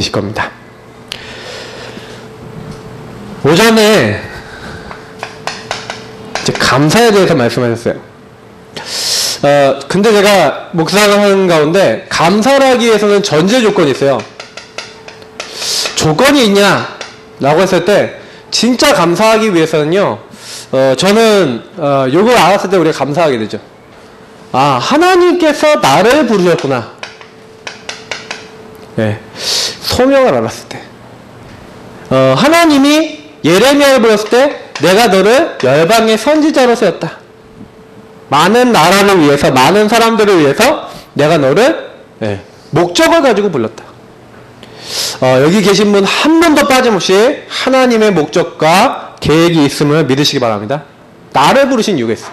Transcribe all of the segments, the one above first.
있으실 겁니다. 오전에 이제 감사에 대해서 말씀하셨어요. 근데 제가 묵상을 하는 가운데 감사를 하기 위해서는 전제 조건이 있어요. 조건이 있냐? 라고 했을 때 진짜 감사하기 위해서는요, 저는 요걸 알았을 때 우리가 감사하게 되죠. 아, 하나님께서 나를 부르셨구나. 네. 소명을 알았을 때. 하나님이 예레미야를 불렀을 때 내가 너를 열방의 선지자로 세웠다. 많은 나라를 위해서, 많은 사람들을 위해서 내가 너를 목적을 가지고 불렀다. 여기 계신 분 한 번도 빠짐없이 하나님의 목적과 계획이 있음을 믿으시기 바랍니다. 나를 부르신 이유가 있어.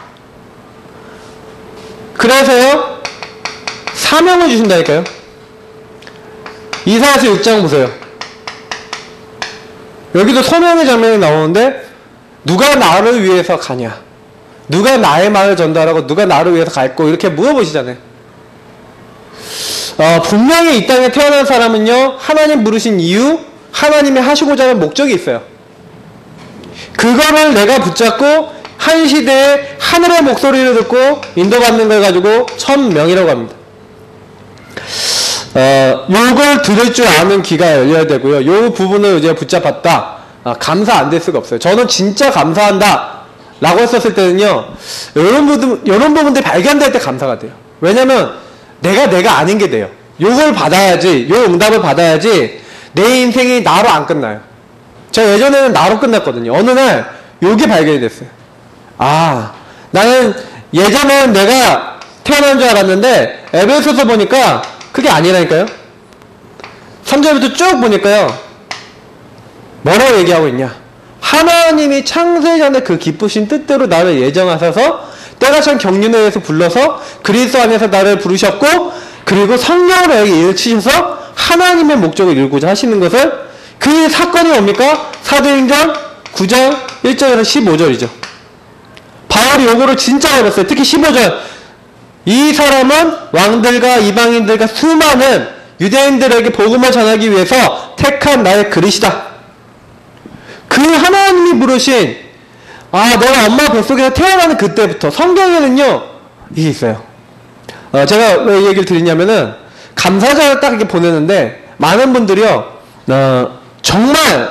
그래서요, 사명을 주신다니까요. 이사야서 6장 보세요. 여기도 소명의 장면이 나오는데 누가 나를 위해서 가냐, 누가 나의 말을 전달하고 누가 나를 위해서 갈고, 이렇게 물어보시잖아요. 분명히 이 땅에 태어난 사람은요, 하나님 부르신 이유, 하나님이 하시고자 하는 목적이 있어요. 그거를 내가 붙잡고 한 시대에 하늘의 목소리를 듣고 인도받는 걸 가지고 천명이라고 합니다. 요걸 들을 줄 아는 귀가 열려야 되고요. 요 부분을 이제 붙잡았다. 감사 안 될 수가 없어요. 저는 진짜 감사한다 라고 했었을 때는요, 이런 부분들이 발견될 때 감사가 돼요. 왜냐면 내가 아닌 게 돼요. 요걸 받아야지, 요 응답을 받아야지 내 인생이 나로 안 끝나요. 제가 예전에는 나로 끝났거든요. 어느 날 요게 발견이 됐어요. 아, 나는 예전에는 내가 태어난 줄 알았는데 에베소서 보니까 그게 아니라니까요. 3절부터 쭉 보니까요, 뭐라고 얘기하고 있냐. 하나님이 창세 전에 그 기쁘신 뜻대로 나를 예정하셔서 때가 참 경륜에 의해서 불러서 그리스도 안에서 나를 부르셨고, 그리고 성령으로 나에게 일치셔서 하나님의 목적을 이루고자 하시는 것을, 그 사건이 뭡니까? 사도행전 9장 1절에서 15절이죠. 바울이 요거를 진짜 해봤어요. 특히 15절. 이 사람은 왕들과 이방인들과 수많은 유대인들에게 복음을 전하기 위해서 택한 나의 그릇이다. 그 하나님이 부르신, 내가 엄마 뱃속에서 태어나는 그때부터 성경에는요, 이게 있어요. 제가 왜 이 얘기를 드리냐면은, 감사절을 딱 이렇게 보내는데, 많은 분들이요, 정말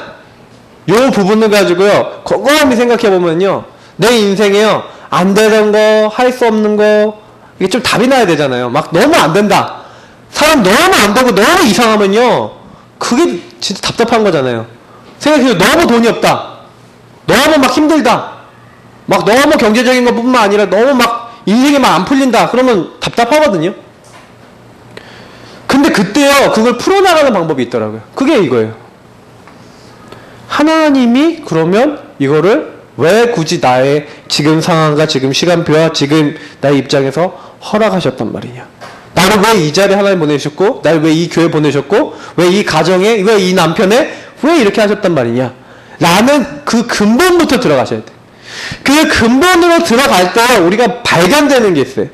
요 부분을 가지고요, 곰곰이 생각해보면요, 내 인생에요, 안 되는 거, 할 수 없는 거, 이게 좀 답이 나야 되잖아요. 막 너무 안 된다, 사람 너무 안 되고 너무 이상하면요, 그게 진짜 답답한 거잖아요. 생각해요. 너무 돈이 없다, 너무 막 힘들다, 막 너무 경제적인 것뿐만 아니라 너무 막 인생이 막 안 풀린다, 그러면 답답하거든요. 근데 그때요, 그걸 풀어나가는 방법이 있더라고요. 그게 이거예요. 하나님이 그러면 이거를 왜 굳이 나의 지금 상황과 지금 시간표와 지금 나의 입장에서 허락하셨단 말이냐. 나를 왜 이 자리에 하나님 보내셨고, 나를 왜 이 교회 보내셨고, 왜 이 가정에, 왜 이 남편에, 왜 이렇게 하셨단 말이냐. 라는 그 근본부터 들어가셔야 돼. 그 근본으로 들어갈 때 우리가 발견되는 게 있어요.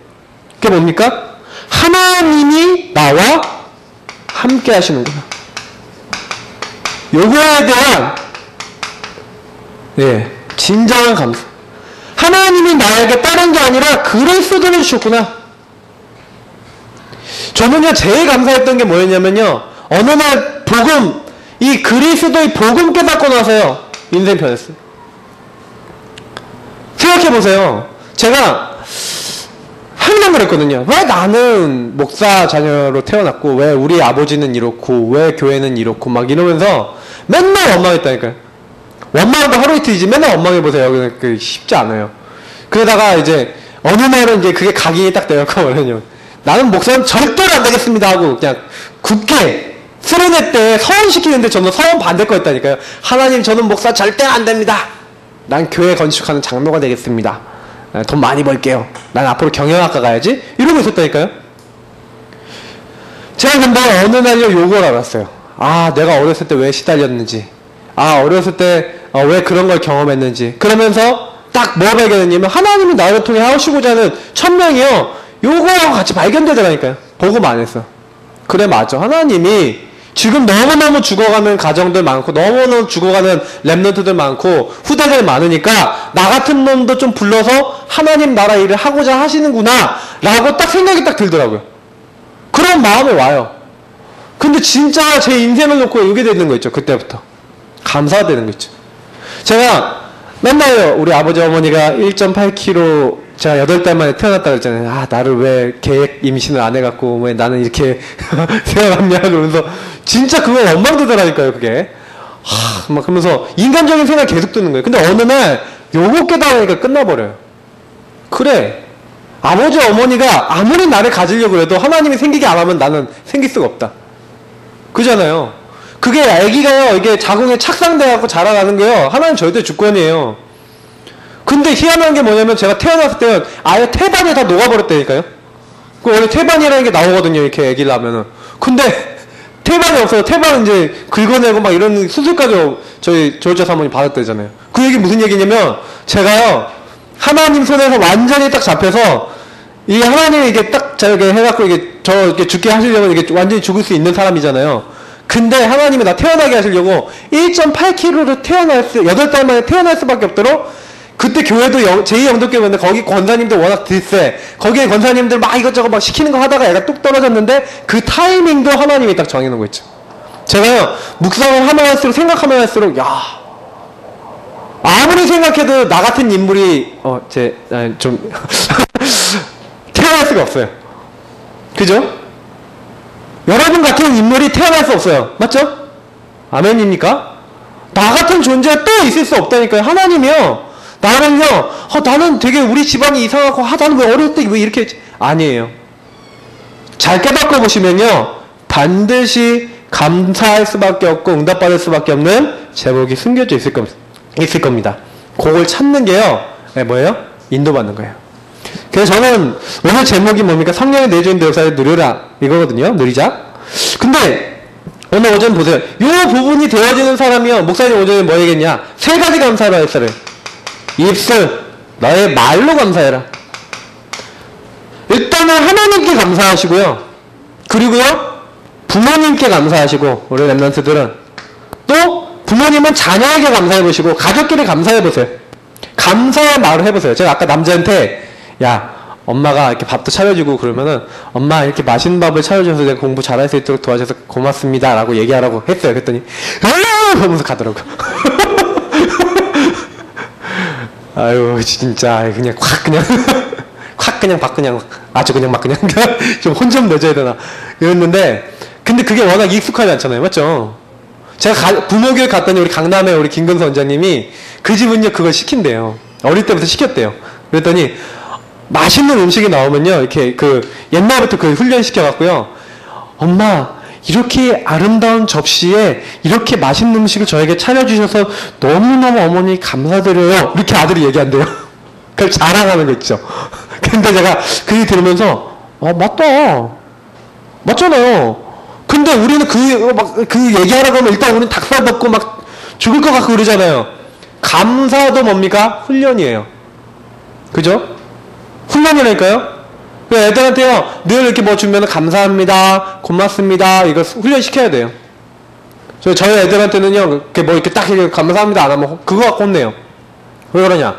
그게 뭡니까? 하나님이 나와 함께 하시는구나. 요거에 대한 진정한 감사. 하나님이 나에게 다른 게 아니라 그리스도를 주셨구나. 저는요, 제일 감사했던 게 뭐였냐면요, 어느 날 복음, 이 그리스도의 복음 깨닫고 나서요, 인생 변했어요. 생각해보세요. 제가 항상 그랬거든요. 왜 나는 목사 자녀로 태어났고, 왜 우리 아버지는 이렇고, 왜 교회는 이렇고, 막 이러면서 맨날 원망했다니까요. 원망도 하루 이틀이지 맨날 원망해보세요. 그 쉽지 않아요. 그러다가 이제 어느 날은 이제 그게 각인이 딱 되었고, 뭐냐면 나는 목사는 절대로 안 되겠습니다 하고 그냥 굳게 스르네 때 서원시키는데 저는 서원 반대 거였다니까요. 하나님, 저는 목사 절대 안 됩니다. 난 교회 건축하는 장로가 되겠습니다. 돈 많이 벌게요. 난 앞으로 경영학과 가야지. 이러고 있었다니까요. 제가 근데 어느 날요, 요걸 알았어요. 내가 어렸을 때 왜 시달렸는지, 어렸을 때 왜 그런 걸 경험했는지. 그러면서 딱 뭐 발견했냐면, 하나님이 나를 통해 하시고자 하는 천명이요, 요거랑 같이 발견되더라니까요. 복음 안에서. 그래, 맞아. 하나님이 지금 너무너무 죽어가는 가정들 많고 너무너무 죽어가는 랩런트들 많고 후대들 많으니까 나 같은 놈도 좀 불러서 하나님 나라 일을 하고자 하시는구나 라고 딱 생각이 딱 들더라고요. 그런 마음이 와요. 근데 진짜 제 인생을 놓고 이게 되는 거 있죠. 그때부터 감사가 되는 거 있죠. 제가 맨날 우리 아버지 어머니가 1.8kg 제가 8달 만에 태어났다 그랬잖아요. 아, 나를 왜 계획 임신을 안 해갖고 왜 나는 이렇게 태어났냐 그러면서 진짜 그거 원망되더라니까요. 그게 막 그러면서 인간적인 생각이 계속 드는 거예요. 근데 어느 날 요거 깨달으니까 끝나버려요. 그래, 아버지 어머니가 아무리 나를 가지려고 해도 하나님이 생기게 안 하면 나는 생길 수가 없다. 그잖아요. 그게 아기가요, 이게 자궁에 착상돼갖고 자라나는 게요, 하나님 절대 주권이에요. 근데 희한한 게 뭐냐면 제가 태어났을 때는 아예 태반이 다 녹아버렸다니까요. 그 원래 태반이라는 게 나오거든요, 이렇게 아기를 하면은. 근데 태반이 없어요. 태반은 이제 긁어내고 막 이런 수술까지 저희 조울자 사모님 받았다잖아요. 그 얘기 무슨 얘기냐면 제가요, 하나님 손에서 완전히 딱 잡혀서 이 하나님이 이게 딱 저렇게 해갖고 이게 저 이렇게 죽게 하시려면 이게 완전히 죽을 수 있는 사람이잖아요. 근데 하나님이 나 태어나게 하시려고 1.8kg로 8달 만에 태어날 수밖에 없도록, 그때 교회도 제2영덕교회인데 거기 권사님들 워낙 들세, 거기에 권사님들 막 이것저것 막 시키는 거 하다가 애가 뚝 떨어졌는데 그 타이밍도 하나님이 딱 정해놓은 거 있죠. 제가요, 묵상을 하면 할수록, 생각하면 할수록, 야, 아무리 생각해도 나 같은 인물이 좀 태어날 수가 없어요. 그죠? 여러분 같은 인물이 태어날 수 없어요. 맞죠? 아멘입니까? 나 같은 존재가 또 있을 수 없다니까요. 하나님이요, 나는요, 나는 되게 우리 집안이 이상하고, 나는 왜 어릴 때 왜 이렇게 했지? 아니에요. 잘 깨닫고 보시면요, 반드시 감사할 수밖에 없고 응답받을 수밖에 없는 제목이 숨겨져 있을 겁니다. 그걸 찾는 게요, 뭐예요? 인도받는 거예요. 그래서 저는 오늘 제목이 뭡니까? 성령의 내주인 대역사를 누려라, 이거거든요. 누리자. 근데 오늘 오전 보세요. 요 부분이 되어지는 사람이요, 목사님 오전에 뭐 얘기했냐? 3가지 감사를 했어요. 입술, 너의 말로 감사해라. 일단은 하나님께 감사하시고요, 그리고요 부모님께 감사하시고, 우리 랩런트들은 또 부모님은 자녀에게 감사해보시고 가족끼리 감사해보세요. 감사의 말을 해보세요. 제가 아까 남자한테, 야, 엄마가 이렇게 밥도 차려주고 그러면은, 엄마 이렇게 맛있는 밥을 차려줘서 내가 공부 잘할 수 있도록 도와줘서 고맙습니다 라고 얘기하라고 했어요. 그랬더니 하면서 가더라고. 아유, 진짜 그냥 확 그냥 확 그냥 막 그냥 아주 그냥 막 그냥 좀 혼 좀 내줘야 되나 이랬는데, 근데 그게 워낙 익숙하지 않잖아요. 맞죠? 제가 부모교육 갔더니 우리 강남에 우리 김근서 원장님이 그 집은요 그걸 시킨대요. 어릴 때부터 시켰대요. 그랬더니 맛있는 음식이 나오면요, 이렇게 옛날부터 훈련 시켜갖고요, 엄마 이렇게 아름다운 접시에 이렇게 맛있는 음식을 저에게 차려주셔서 너무너무 어머니 감사드려요, 이렇게 아들이 얘기한대요. 그걸 자랑하는 거 있죠. 근데 제가 그 얘기 들으면서 맞다, 맞잖아요. 근데 우리는 그 얘기하라고 하면 일단 우리는 닭살 덮고 막 죽을 것 같고 그러잖아요. 감사도 뭡니까? 훈련이에요. 그죠? 훈련이라니까요. 애들한테요, 늘 이렇게 뭐 주면 감사합니다, 고맙습니다, 이거 훈련시켜야 돼요. 저희 애들한테는요, 이렇게 딱 감사합니다 안 하면 그거 갖고 혼내요. 왜 그러냐?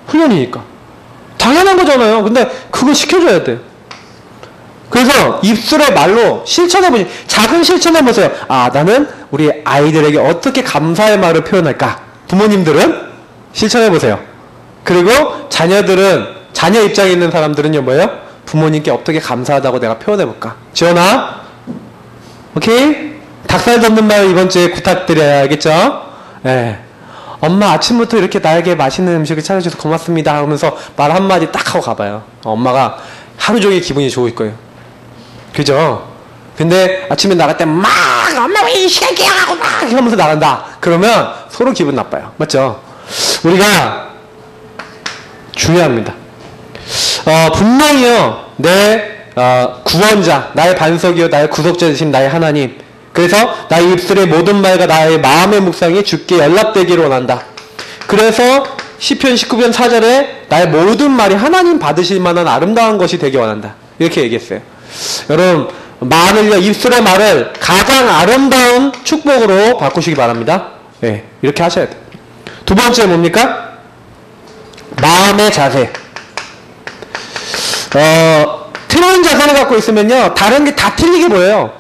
훈련이니까. 당연한 거잖아요. 근데 그거 시켜줘야 돼요. 그래서 입술의 말로 실천해보세요. 작은 실천해보세요. 나는 우리 아이들에게 어떻게 감사의 말을 표현할까? 부모님들은 실천해보세요. 그리고 자녀 입장에 있는 사람들은요, 뭐예요? 부모님께 어떻게 감사하다고 내가 표현해볼까? 지원아, 오케이? 닭살 덮는 말 이번 주에 부탁드려야겠죠? 네. 엄마 아침부터 이렇게 나에게 맛있는 음식을 차려줘서 고맙습니다 하면서 말 한마디 딱 하고 가봐요. 엄마가 하루 종일 기분이 좋을 거예요. 그죠? 근데 아침에 나갈 때 막 엄마 왜 이 시간이야 하고 막 하면서 나간다. 그러면 서로 기분 나빠요. 맞죠? 우리가 중요합니다. 분명히요, 내 구원자, 나의 반석이요 나의 구속자 되신 나의 하나님, 그래서 나의 입술의 모든 말과 나의 마음의 묵상이 주께 연락되기를 원한다. 그래서 시편 19편 4절에 나의 모든 말이 하나님 받으실 만한 아름다운 것이 되기 원한다, 이렇게 얘기했어요. 여러분, 말을요, 입술의 말을 가장 아름다운 축복으로 바꾸시기 바랍니다. 예, 이렇게 하셔야 돼요. 두 번째 뭡니까? 마음의 자세. 틀린 자세를 갖고 있으면요, 다른 게 다 틀리게 보여요.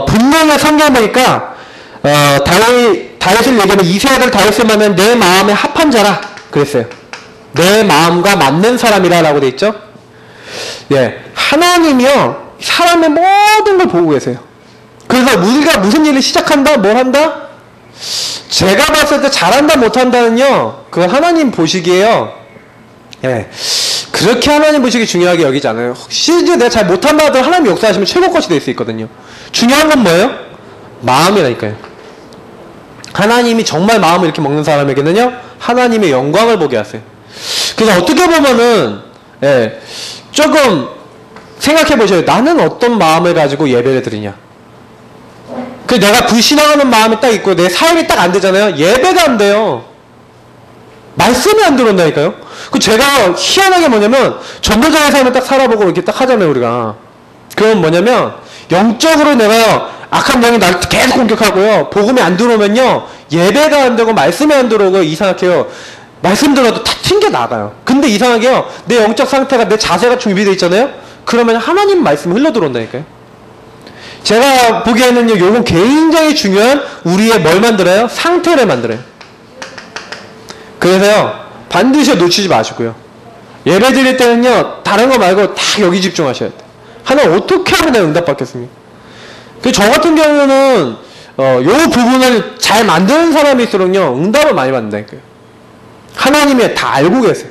분명히 성경 보니까, 다윗을 얘기하면 이세 아들 다윗을 만난 내 마음에 합한 자라. 그랬어요. 내 마음과 맞는 사람이라 라고 돼 있죠? 예. 하나님이요, 사람의 모든 걸 보고 계세요. 그래서 우리가 무슨 일을 시작한다, 뭘 한다? 제가 봤을 때 잘한다, 못한다는요, 그건 하나님 보시기에요. 예. 그렇게 하나님 보시기 중요하게 여기지 않아요. 심지어 내가 잘 못한다 하더라도 하나님 역사하시면 최고 것이 될 수 있거든요. 중요한 건 뭐예요? 마음이라니까요. 하나님이 정말 마음을 이렇게 먹는 사람에게는요, 하나님의 영광을 보게 하세요. 그래서 어떻게 보면은, 예, 조금 생각해 보셔요. 나는 어떤 마음을 가지고 예배를 드리냐. 그 내가 불신앙하는 마음이 딱 있고 내 삶이 딱 안 되잖아요. 예배가 안 돼요. 말씀이 안 들어온다니까요. 그 제가 희한하게 뭐냐면 전도자의 삶을 딱 살아보고 이렇게 딱 하잖아요, 우리가. 그건 뭐냐면 영적으로 내가 악한 영이 나를 계속 공격하고요. 복음이 안 들어오면요, 예배가 안 되고 말씀이 안 들어오고 이상하게요. 말씀 들어도 다 튕겨 나가요. 근데 이상하게요, 내 영적 상태가, 내 자세가 준비되어 있잖아요. 그러면 하나님 말씀이 흘러 들어온다니까요. 제가 보기에는요, 요건 굉장히 중요한 우리의 뭘 만들어요? 상태를 만들어요. 그래서요, 반드시 놓치지 마시고요. 예배 드릴 때는요, 다른 거 말고 다 여기 집중하셔야 돼요. 하나님 어떻게 하면 내가 응답받겠습니까? 저 같은 경우는 요 부분을 잘 만드는 사람일수록요, 응답을 많이 받는다니까요. 하나님이 다 알고 계세요.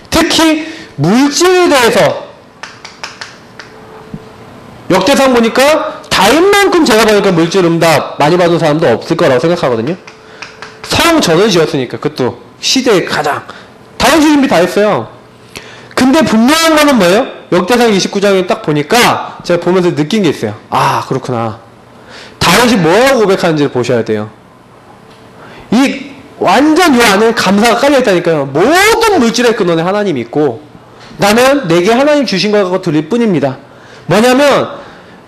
특히 물질에 대해서 역대상 보니까 다윗만큼 제가 보니까 물질 응답 많이 받은 사람도 없을 거라고 생각하거든요. 성 전을 지었으니까, 그것도 시대에 가장. 다윗이 준비 다 했어요. 근데 분명한 거는 뭐예요? 역대상 29장에 딱 보니까 제가 보면서 느낀 게 있어요. 아, 그렇구나. 다윗이 뭐라고 고백하는지를 보셔야 돼요. 이 완전 요 안에 감사가 깔려있다니까요. 모든 물질의 근원에 하나님이 있고, 나는 내게 하나님 주신 거 갖고 드릴 뿐입니다. 뭐냐면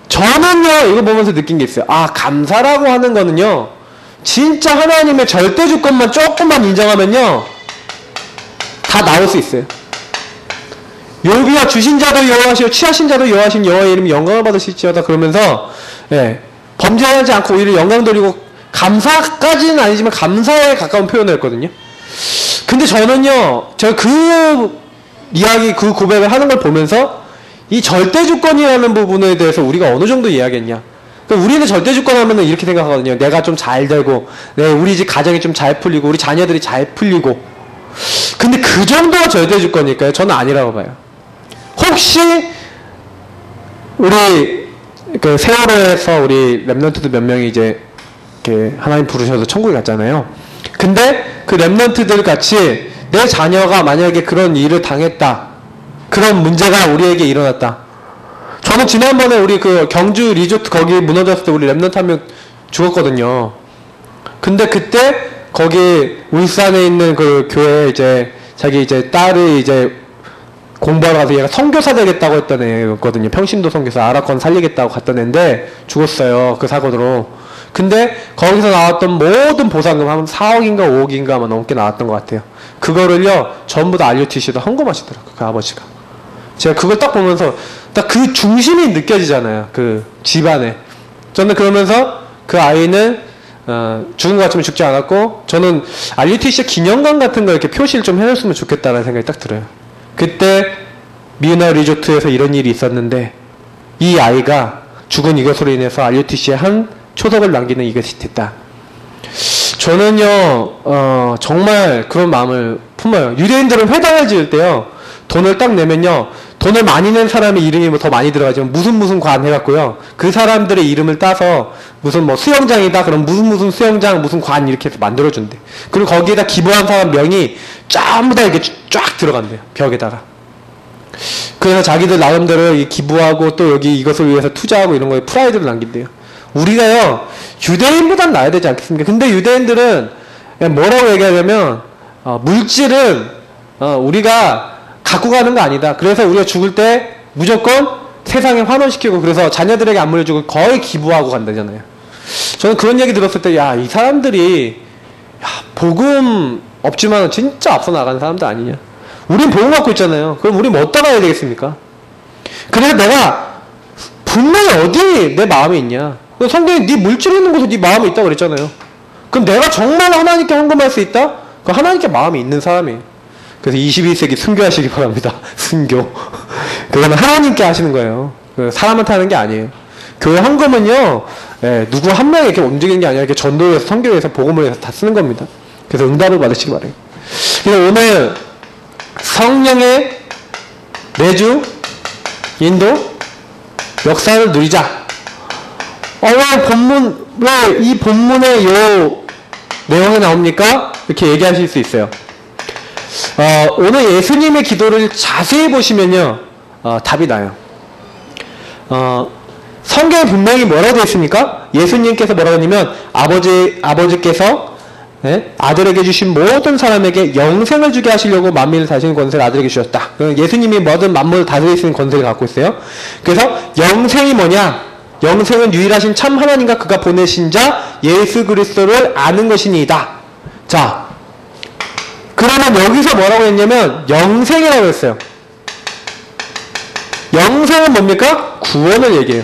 저는요, 이거 보면서 느낀 게 있어요. 아, 감사라고 하는 거는요, 진짜 하나님의 절대 주권만 조금만 인정하면요, 다 나올 수 있어요. 욥이야, 주신 자도 여호와시오, 취하신 자도 여호와신 여호와의 이름이 영광을 받으실지어다. 그러면서, 예, 범죄하지 않고 오히려 영광 돌리고, 감사까지는 아니지만 감사에 가까운 표현을 했거든요. 근데 저는요, 제가 그 이야기, 그 고백을 하는 걸 보면서 이 절대주권이라는 부분에 대해서 우리가 어느 정도 이해하겠냐. 그러니까 우리는 절대주권 하면은 이렇게 생각하거든요. 내가 좀 잘 되고, 우리 집 가정이 좀 잘 풀리고, 우리 자녀들이 잘 풀리고. 근데 그 정도가 절대주권일까요? 저는 아니라고 봐요. 혹시 우리 그 세월호에서 우리 랩런트들 몇 명이 이제 이렇게 하나님 부르셔서 천국에 갔잖아요. 근데 그 랩런트들 같이 내 자녀가 만약에 그런 일을 당했다, 그런 문제가 우리에게 일어났다. 저는 지난번에 우리 그 경주 리조트 거기 무너졌을 때 우리 랩런트 한 명 죽었거든요. 근데 그때 거기 울산에 있는 그 교회에 이제 자기 이제 딸이 이제 공부하러 가서 얘가 선교사 되겠다고 했던 애였거든요. 평신도 선교사, 아라콘 살리겠다고 갔던 애인데 죽었어요. 그 사고로. 근데 거기서 나왔던 모든 보상금 한 4억인가 5억인가 아마 넘게 나왔던 것 같아요. 그거를요, 전부 다 RUTC에다 헌금하시더라고요. 그 아버지가. 제가 그걸 딱 보면서 딱 그 중심이 느껴지잖아요. 그 집안에. 저는 그러면서 그 아이는 죽은 것 같지만 죽지 않았고, 저는 RUTC 기념관 같은 거 이렇게 표시를 좀 해줬으면 좋겠다는 생각이 딱 들어요. 그때 미우나 리조트에서 이런 일이 있었는데 이 아이가 죽은 이것으로 인해서 RUTC에 한 초석을 남기는 이것이 됐다. 저는요, 정말 그런 마음을 품어요. 유대인들은 회당을 지을 때요, 돈을 딱 내면요, 돈을 많이 낸 사람의 이름이 뭐 더 많이 들어가죠. 무슨 관 해갖고요, 그 사람들의 이름을 따서 무슨 뭐 수영장이다, 그럼 무슨 수영장, 무슨 관 이렇게 해서 만들어준대. 그리고 거기에다 기부한 사람 명이 전부 다 이렇게 쫙 들어간대요, 벽에다가. 그래서 자기들 나름대로 기부하고 또 여기 이것을 위해서 투자하고 이런 거에 프라이드를 남긴대요. 우리가요, 유대인보단 나아야 되지 않겠습니까? 근데 유대인들은 뭐라고 얘기하냐면, 물질은 우리가 갖고 가는 거 아니다. 그래서 우리가 죽을 때 무조건 세상에 환원시키고 그래서 자녀들에게 안 물려주고 거의 기부하고 간다잖아요. 저는 그런 얘기 들었을 때, 야, 이 사람들이, 야, 복음 없지만 진짜 앞서 나가는 사람들 아니냐. 우린 복음 갖고 있잖아요. 그럼 우리 뭐 어디다 가야 되겠습니까? 그래서 내가 분명히 어디 내 마음에 있냐. 성경에 네 물질이 있는 곳에 네 마음에 있다고 그랬잖아요. 그럼 내가 정말 하나님께 헌금할 수 있다? 그럼 하나님께 마음이 있는 사람이에요. 그래서 21세기 순교하시기 바랍니다. 순교. 그거는 하나님께 하시는 거예요. 사람한테 하는 게 아니에요. 교회 헌금은요, 예, 누구 한 명이 이렇게 움직이는 게 아니라 이렇게 전도해서 선교해서 복음을 해서 다 쓰는 겁니다. 그래서 응답을 받으시기 바래요. 그래서 오늘 성령의 내주, 인도, 역사를 누리자. 왜 이 본문에 요 내용이 나옵니까? 이렇게 얘기하실 수 있어요. 오늘 예수님의 기도를 자세히 보시면요, 답이 나요. 성경에 분명히 뭐라고 되어 있습니까? 예수님께서 뭐라고 하냐면, 아버지께서 아들에게 주신 모든 사람에게 영생을 주게 하시려고 만민을 다스리는 권세를 아들에게 주셨다. 예수님이 모든 만물을 다스릴 수 있는 권세를 갖고 있어요. 그래서 영생이 뭐냐? 영생은 유일하신 참 하나님과 그가 보내신 자 예수 그리스도를 아는 것이니이다. 자, 그러면 여기서 뭐라고 했냐면 영생이라고 했어요. 영생은 뭡니까? 구원을 얘기해요.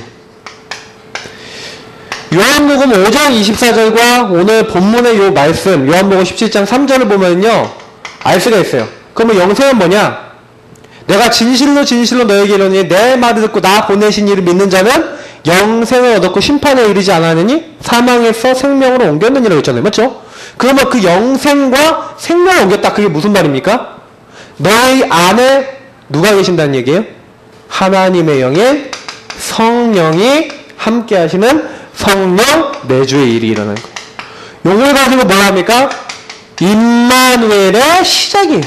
요한복음 5장 24절과 오늘 본문의 요 말씀 요한복음 17장 3절을 보면요, 알 수가 있어요. 그러면 영생은 뭐냐? 내가 진실로 진실로 너에게 이르노니 내 말을 듣고 나 보내신 이를 믿는 자는 영생을 얻었고 심판에 이르지 않았느니 사망에서 생명으로 옮겼느니라고 했잖아요. 맞죠? 그러면 그 영생과 생명을 옮겼다. 그게 무슨 말입니까? 너희 안에 누가 계신다는 얘기예요? 하나님의 영의 성령이 함께 하시는 성령 내주의 일이 일어나는 거예요. 요걸 가지고 뭘 합니까? 임마누엘의 시작이에요.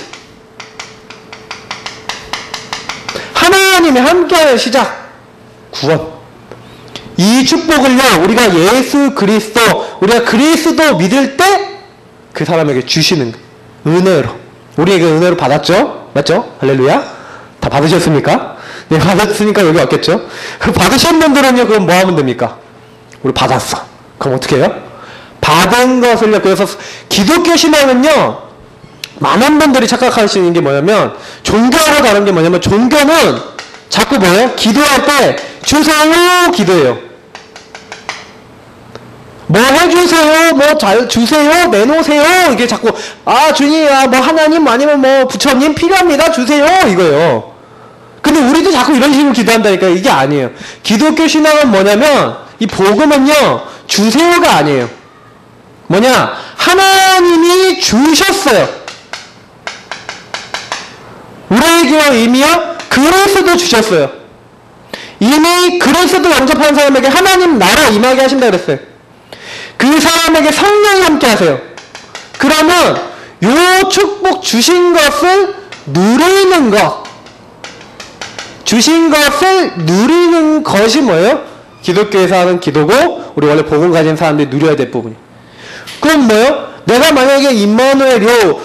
하나님의 함께하는 시작, 구원. 이 축복을요, 우리가 예수 그리스도, 우리가 그리스도 믿을 때 그 사람에게 주시는 거예요. 은혜로. 우리에게 은혜로 받았죠? 맞죠? 할렐루야? 다 받으셨습니까? 네, 받았으니까 여기 왔겠죠? 받으신 분들은요, 그럼 뭐 하면 됩니까? 우리 받았어. 그럼 어떻게 해요? 받은 것을요, 그래서 기독교 신앙은요, 많은 분들이 착각하시는 게 뭐냐면, 종교하고 다른 게 뭐냐면, 종교는 자꾸 뭐예요? 기도할 때, 주세요! 기도해요. 뭐 해주세요, 뭐 잘 주세요, 내놓으세요, 이게 자꾸, 주님, 뭐 하나님, 아니면 뭐 부처님 필요합니다, 주세요, 이거예요. 근데 우리도 자꾸 이런 식으로 기도한다니까. 이게 아니에요. 기독교 신앙은 뭐냐면, 이 복음은요, 주세요가 아니에요. 뭐냐? 하나님이 주셨어요. 우리에게 이미요, 그리스도 주셨어요. 이미 그리스도 영접한 사람에게 하나님 나라 임하게 하신다 그랬어요. 그 사람에게 성령이 함께 하세요. 그러면 요 축복 주신 것을 누리는 것, 주신 것을 누리는 것이 뭐예요? 기독교에서 하는 기도고, 우리 원래 복음 가진 사람들이 누려야 될 부분이에요. 그럼 뭐예요? 내가 만약에 임마누엘 요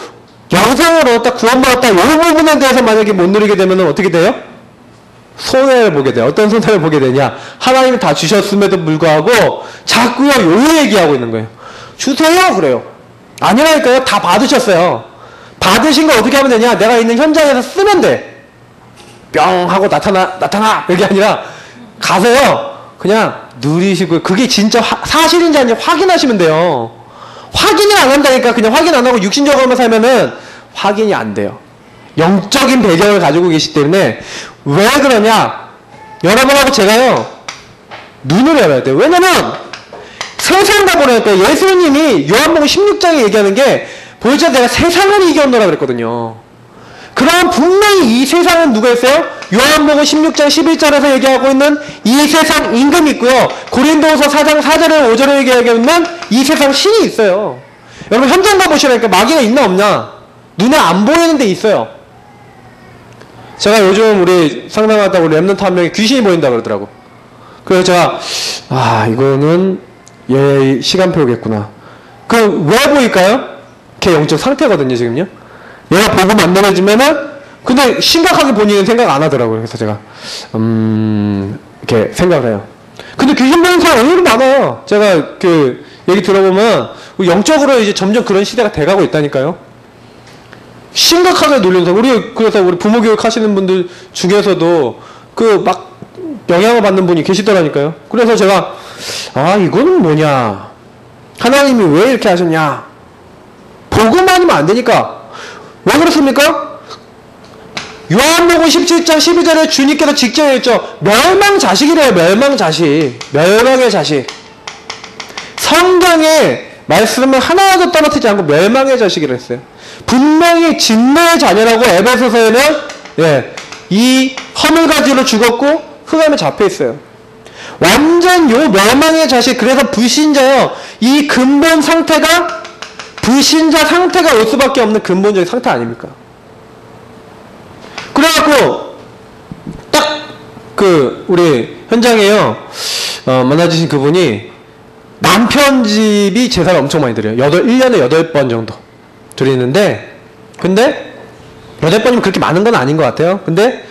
영생을 얻었다, 구원받았다, 이 부분에 대해서 만약에 못 누리게 되면 어떻게 돼요? 손해를 보게 돼요. 어떤 손해를 보게 되냐? 하나님이 다 주셨음에도 불구하고 자꾸요, 요 얘기하고 있는 거예요. 주세요! 그래요. 아니라니까요. 다 받으셨어요. 받으신 거 어떻게 하면 되냐? 내가 있는 현장에서 쓰면 돼. 뿅! 하고 나타나! 이게 아니라 가서요, 그냥 누리시고, 그게 진짜 사실인지 아닌지 확인하시면 돼요. 확인을 안 한다니까. 그냥 확인 안 하고 육신적으로만 살면은 확인이 안 돼요. 영적인 배경을 가지고 계시기 때문에. 왜 그러냐? 여러분하고 제가요, 눈을 열어야 돼요. 왜냐면 세상 다 보니까 예수님이 요한복음 16장에 얘기하는 게, 보여줘 내가 세상을 이겨온다라 그랬거든요. 그럼 분명히 이 세상은 누가 있어요? 요한복음 16장 11절에서 얘기하고 있는 이 세상 임금이 있고요, 고린도후서 4장 4절에 5절에 얘기하고 있는 이 세상 신이 있어요. 여러분 현장 가보시라니까. 마귀가 있나 없나? 눈에 안 보이는 데 있어요. 제가 요즘 우리 상담하다 우리 랩런트 한 명이 귀신이 보인다 그러더라고. 그래서 제가 이거는 얘 시간표겠구나. 그럼 왜 보일까요? 걔 영적 상태거든요 지금요. 얘가 복음 안 내려지면은 근데 심각하게 본인은 생각 안 하더라고요. 그래서 제가 이렇게 생각을 해요. 근데 귀신 보는 사람 의외로 많아요. 제가 그 얘기 들어보면 영적으로 이제 점점 그런 시대가 돼가고 있다니까요. 심각하게 놀리는 사람. 그래서 우리 부모 교육 하시는 분들 중에서도 그 막 영향을 받는 분이 계시더라니까요. 그래서 제가 이거는 뭐냐, 하나님이 왜 이렇게 하셨냐, 보고만 하면 안 되니까. 왜 그렇습니까? 요한복음 17장 12절에 주님께서 직접 했죠. 멸망자식이래요. 멸망자식. 멸망의 자식. 성경에 말씀을 하나도 떨어뜨리지 않고 멸망의 자식이라 했어요. 분명히 진노의 자녀라고 에베소서에는 이 허물가지로 죽었고 흑암에 잡혀 있어요. 완전 요 멸망의 자식. 그래서 불신자요, 이 근본 상태가 불신자 상태가 올 수밖에 없는 근본적인 상태 아닙니까? 그래갖고 딱 우리 현장에요, 만나주신 그분이 남편 집이 제사를 엄청 많이 드려요. 1년에 8번 정도 드리는데, 근데 8번이면 그렇게 많은 건 아닌 것 같아요. 근데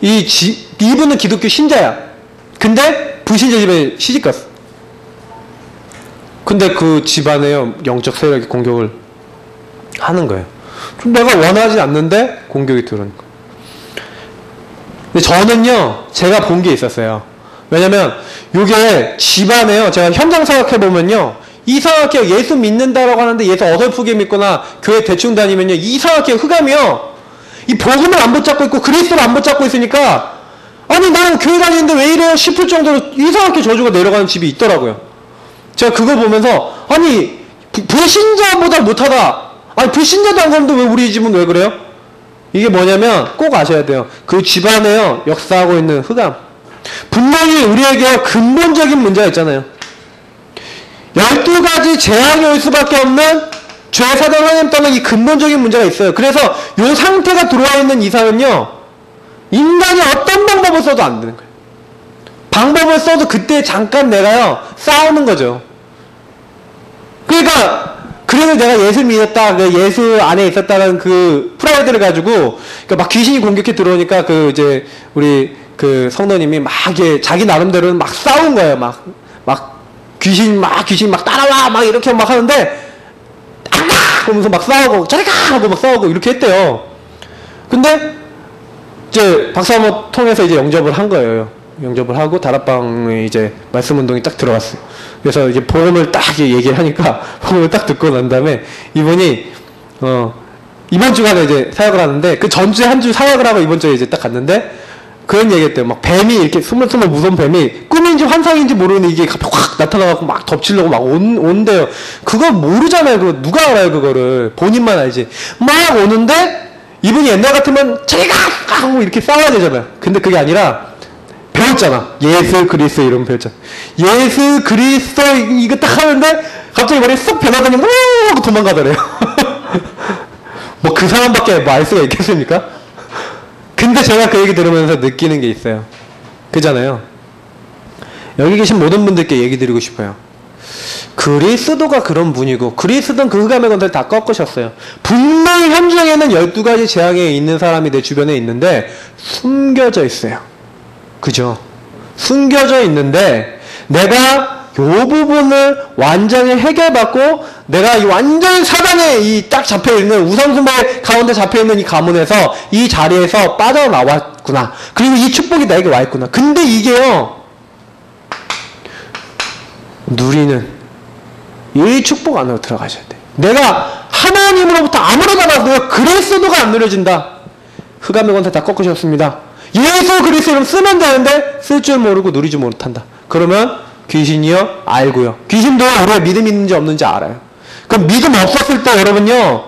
이분은 기독교 신자야. 근데 불신자 집에 시집갔어. 근데 그 집안에요, 영적 세력이 공격을 하는 거예요. 좀 내가 원하지 않는데 공격이 들어오는 거예요. 근데 저는요, 제가 본 게 있었어요. 왜냐면 요게 집안에요, 제가 현장 생각해보면요, 이상하게 예수 믿는다라고 하는데 예수 어설프게 믿거나 교회 대충 다니면요, 이상하게 흑암이요, 이 복음을 안 붙잡고 있고 그리스도를 안 붙잡고 있으니까, 아니 나는 교회 다니는데 왜 이래요 싶을 정도로 이상하게 저주가 내려가는 집이 있더라고요. 제가 그거 보면서, 아니 불신자보다 못하다, 아니 불신자도 안 그러는데 왜 우리 집은 왜 그래요? 이게 뭐냐면 꼭 아셔야 돼요. 그 집안에요, 역사하고 있는 흑암. 분명히 우리에게 근본적인 문제가 있잖아요. 12가지 재앙이 올 수밖에 없는 죄, 사단, 하나님 떠난 이 근본적인 문제가 있어요. 그래서 이 상태가 들어와 있는 이상은요, 인간이 어떤 방법을 써도 안 되는 거예요. 방법을 써도 그때 잠깐 내가요, 싸우는 거죠. 그러니까 그래서 내가 예수 믿었다, 예수 안에 있었다는 그 프라이드를 가지고, 그러니까 막 귀신이 공격해 들어오니까 이제 우리 성도님이 막 이게 자기 나름대로는 막 싸운 거예요. 막 귀신 막 따라와 막 이렇게 막 하는데, 그러면서 막 싸우고 저리 가 하고 막 싸우고 이렇게 했대요. 근데 이제 박사모 통해서 이제 영접을 한 거예요. 영접을 하고 다락방에 이제 말씀 운동이 딱 들어갔어요. 그래서 이제 복음을 딱 얘기를 하니까 복음을 딱 듣고 난 다음에 이분이 이번 주간에 이제 사역을 하는데, 그 전주에 한 주 사역을 하고 이번 주에 이제 딱 갔는데 그런 얘기 했대요. 막 뱀이 이렇게 스물스물 무서운 뱀이 꿈인지 환상인지 모르는 이게 갑자기 확 나타나갖고 막 덮치려고 막 온대요. 그거 모르잖아요. 그거 누가 알아요? 그거를 본인만 알지. 막 오는데 이분이 옛날 같으면 저리가 하고 이렇게 싸워야 되잖아요. 근데 그게 아니라 배웠잖아. 예수 그리스도 이름 배웠잖아. 예수 그리스도 이거 딱 하는데 갑자기 머리 쏙 변하더니 뭐 하고 도망가더래요. 뭐 그 사람밖에 뭐 알 수가 있겠습니까? 근데 제가 그 얘기 들으면서 느끼는 게 있어요. 그잖아요. 여기 계신 모든 분들께 얘기 드리고 싶어요. 그리스도가 그런 분이고 그리스도는 그 흑암의 권세를 다 꺾으셨어요. 분명히 현장에는 12가지 재앙에 있는 사람이 내 주변에 있는데 숨겨져 있어요. 그죠? 숨겨져 있는데 내가 요 부분을 완전히 해결받고 내가 이 완전 사단에 이 딱 잡혀있는 우상숭배 가운데 잡혀있는 이 가문에서 이 자리에서 빠져나왔구나. 그리고 이 축복이 나에게 와있구나. 근데 이게요, 누리는 이 축복 안으로 들어가셔야 돼. 내가 하나님으로부터 아무리 받아도 그리스도가 안 누려진다. 흑암의 권세 다 꺾으셨습니다. 예수 그리스도 이름 쓰면 되는데 쓸 줄 모르고 누리지 못한다. 그러면 귀신이요? 알고요. 귀신도 우리가 믿음 있는지 없는지 알아요. 그럼 믿음 없었을 때 여러분요,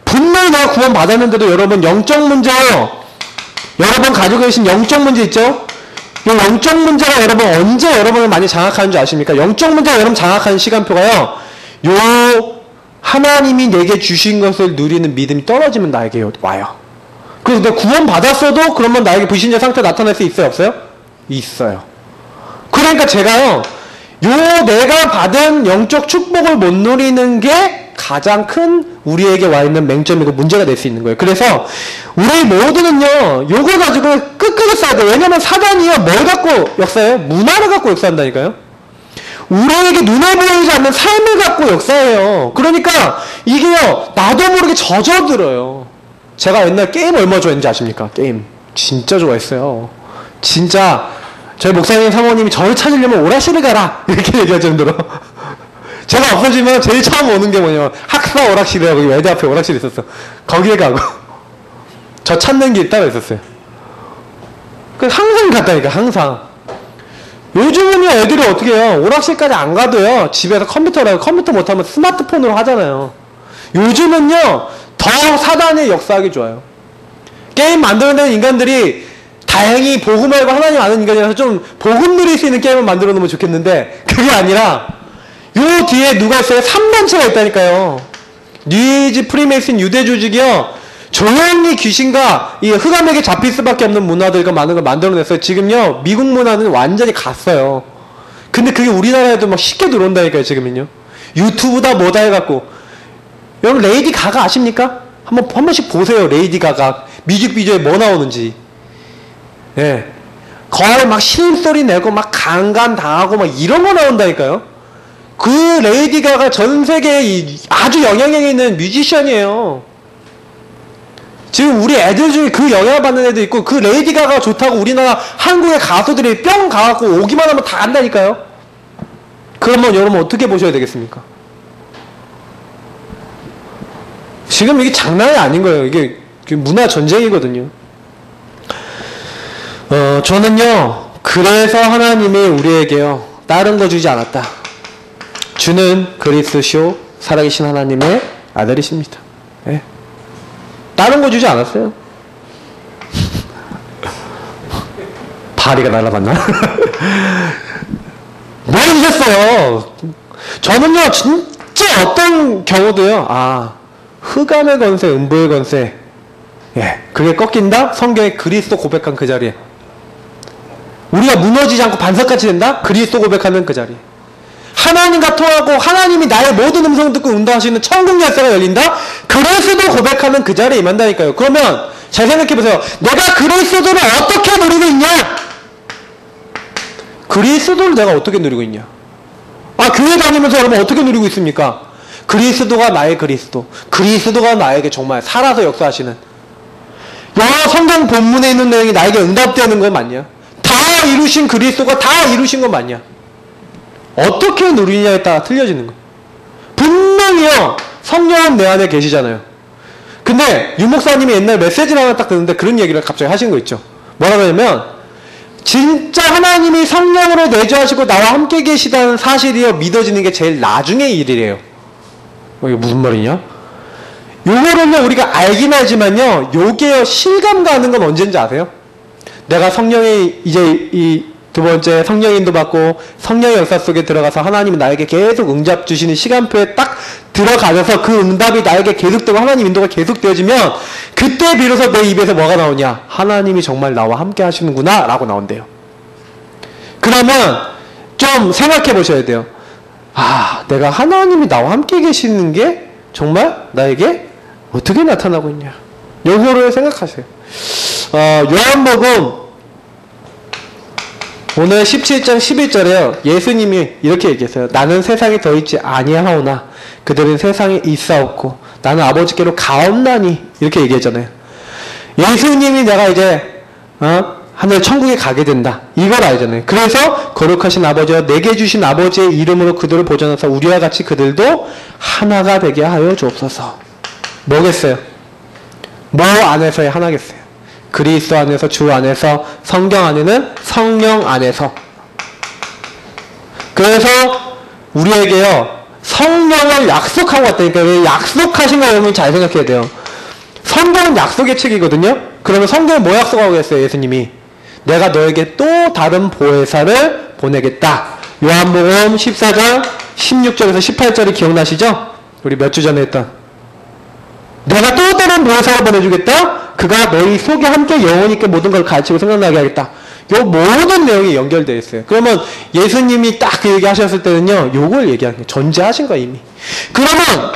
분명히 내가 구원 받았는데도 여러분 영적 문제요, 여러분 가지고 계신 영적 문제 있죠? 이 영적 문제가 여러분 언제 여러분을 많이 장악하는 줄 아십니까? 영적 문제가 여러분 장악하는 시간표가요, 요 하나님이 내게 주신 것을 누리는 믿음이 떨어지면 나에게 와요. 그래서 내가 구원 받았어도 그러면 나에게 불신자 상태 나타날 수 있어요? 없어요? 있어요. 그러니까 제가요, 요 내가 받은 영적 축복을 못 누리는 게 가장 큰 우리에게 와 있는 맹점이고 문제가 될 수 있는 거예요. 그래서 우리 모두는요, 요거 가지고 끄끄이 써야 돼요. 왜냐면 사단이요, 뭘 갖고 역사해요? 문화를 갖고 역사한다니까요. 우리에게 눈에 보이지 않는 삶을 갖고 역사해요. 그러니까 이게요, 나도 모르게 젖어들어요. 제가 옛날 게임 얼마 좋아했는지 아십니까? 게임 진짜 좋아했어요. 진짜 저희 목사님 사모님이 저를 찾으려면 오락실을 가라 이렇게 얘기할 정도로 제가 없어지면 제일 처음 오는 게 뭐냐면 학사 오락실이라고 외대 앞에 오락실이 있었어. 거기에 가고 저 찾는 길 따로 있었어요. 항상 갔다니까. 항상. 요즘은요, 애들이 어떻게 해요? 오락실까지 안 가도요, 집에서 컴퓨터라고, 컴퓨터 못하면 스마트폰으로 하잖아요. 요즘은요, 더 사단의 역사하기 좋아요. 게임 만들어내는 인간들이 다행히 복음 알고 하나님 아는 인간이라서 좀 복음 누릴 수 있는 게임을 만들어 놓으면 좋겠는데, 그게 아니라 요 뒤에 누가 있어요? 3단체가 있다니까요. 뉴에이지 프리메이슨 유대 조직이요, 조용히 귀신과 이 흑암에게 잡힐 수밖에 없는 문화들과 많은 걸 만들어냈어요. 지금요, 미국 문화는 완전히 갔어요. 근데 그게 우리나라에도 막 쉽게 들어온다니까요. 지금은요, 유튜브다 뭐다 해갖고. 여러분 레이디 가가 아십니까? 한 번씩 보세요. 레이디 가가 뮤직비디오에 뭐 나오는지. 예, 거의 막 신음소리 내고 막 강간 당하고 막 이런 거 나온다니까요. 그 레이디 가가 전 세계에 아주 영향력이 있는 뮤지션이에요. 지금 우리 애들 중에 그 영향을 받는 애도 있고, 그 레이디 가가 좋다고 우리나라 한국의 가수들이 뿅 가갖고 오기만 하면 다 안다니까요. 그러면 여러분 어떻게 보셔야 되겠습니까? 지금 이게 장난이 아닌 거예요. 이게 문화 전쟁이거든요. 저는요, 그래서 하나님이 우리에게요, 다른 거 주지 않았다. 주는 그리스도 살아계신 하나님의 아들이십니다. 네. 다른 거 주지 않았어요. 파리가 날아갔나? 뭘 주셨어요? 저는요, 진짜 어떤 경우도요, 흑암의 권세, 음부의 권세, 예, 그게 꺾인다? 성경에 그리스도 고백한 그 자리에. 우리가 무너지지 않고 반석같이 된다? 그리스도 고백하는 그 자리에. 하나님과 통하고 하나님이 나의 모든 음성을 듣고 응답하시는 천국 열쇠가 열린다? 그리스도 고백하는 그 자리에 임한다니까요. 그러면 잘 생각해보세요. 내가 그리스도를 어떻게 누리고 있냐? 그리스도를 내가 어떻게 누리고 있냐? 교회 다니면서 여러분 어떻게 누리고 있습니까? 그리스도가 나의 그리스도, 그리스도가 나에게 정말 살아서 역사하시는, 여러 성경 본문에 있는 내용이 나에게 응답되는 건 맞냐? 다 이루신 그리스도가 다 이루신 건 맞냐? 어떻게 누리냐에 따라 틀려지는 거예요. 분명히요, 성령은 내 안에 계시잖아요. 근데 유 목사님이 옛날 메시지를 하나 딱 듣는데 그런 얘기를 갑자기 하신 거 있죠. 뭐라고 하냐면, 진짜 하나님이 성령으로 내주하시고 나와 함께 계시다는 사실이요, 믿어지는 게 제일 나중의 일이래요. 이게 무슨 말이냐? 요거는요, 우리가 알긴 하지만요, 요게요, 실감 가는 건 언제인지 아세요? 내가 성령의 이제 이 두 번째 성령 인도 받고 성령의 역사 속에 들어가서 하나님이 나에게 계속 응답 주시는 시간표에 딱 들어가면서 그 응답이 나에게 계속되고 하나님 인도가 계속되어지면 그때 비로소 내 입에서 뭐가 나오냐? 하나님이 정말 나와 함께 하시는구나 라고 나온대요. 그러면 좀 생각해 보셔야 돼요. 내가 하나님이 나와 함께 계시는 게 정말 나에게 어떻게 나타나고 있냐? 요거를 생각하세요. 요한복음 오늘 17장 11절에요. 예수님이 이렇게 얘기했어요. 나는 세상에 더 있지 아니하오나 그들은 세상에 있사옵고 나는 아버지께로 가옵나니, 이렇게 얘기했잖아요. 예수님이 내가 이제 하늘 천국에 가게 된다, 이걸 알잖아요. 그래서 거룩하신 아버지와 내게 주신 아버지의 이름으로 그들을 보존하사 우리와 같이 그들도 하나가 되게 하여 주옵소서. 뭐겠어요? 뭐 안에서의 하나겠어요? 그리스도 안에서, 주 안에서, 성경 안에는 성령 안에서. 그래서 우리에게요, 성령을 약속하고 왔다니까. 왜 약속하신 거 여러분 잘 생각해야 돼요. 성경은 약속의 책이거든요. 그러면 성경은 뭐 약속하고 계세요? 예수님이 내가 너에게 또 다른 보혜사를 보내겠다. 요한복음 14장 16절에서 18절이 기억나시죠? 우리 몇 주 전에 했던, 내가 또 다른 보혜사를 보내주겠다. 그가 너희 속에 함께 영원히 있게 모든 걸 가르치고 생각나게 하겠다. 요 모든 내용이 연결되어 있어요. 그러면 예수님이 딱 그 얘기 하셨을 때는요, 요걸 얘기하는 거예요. 전제하신 거예요, 이미. 그러면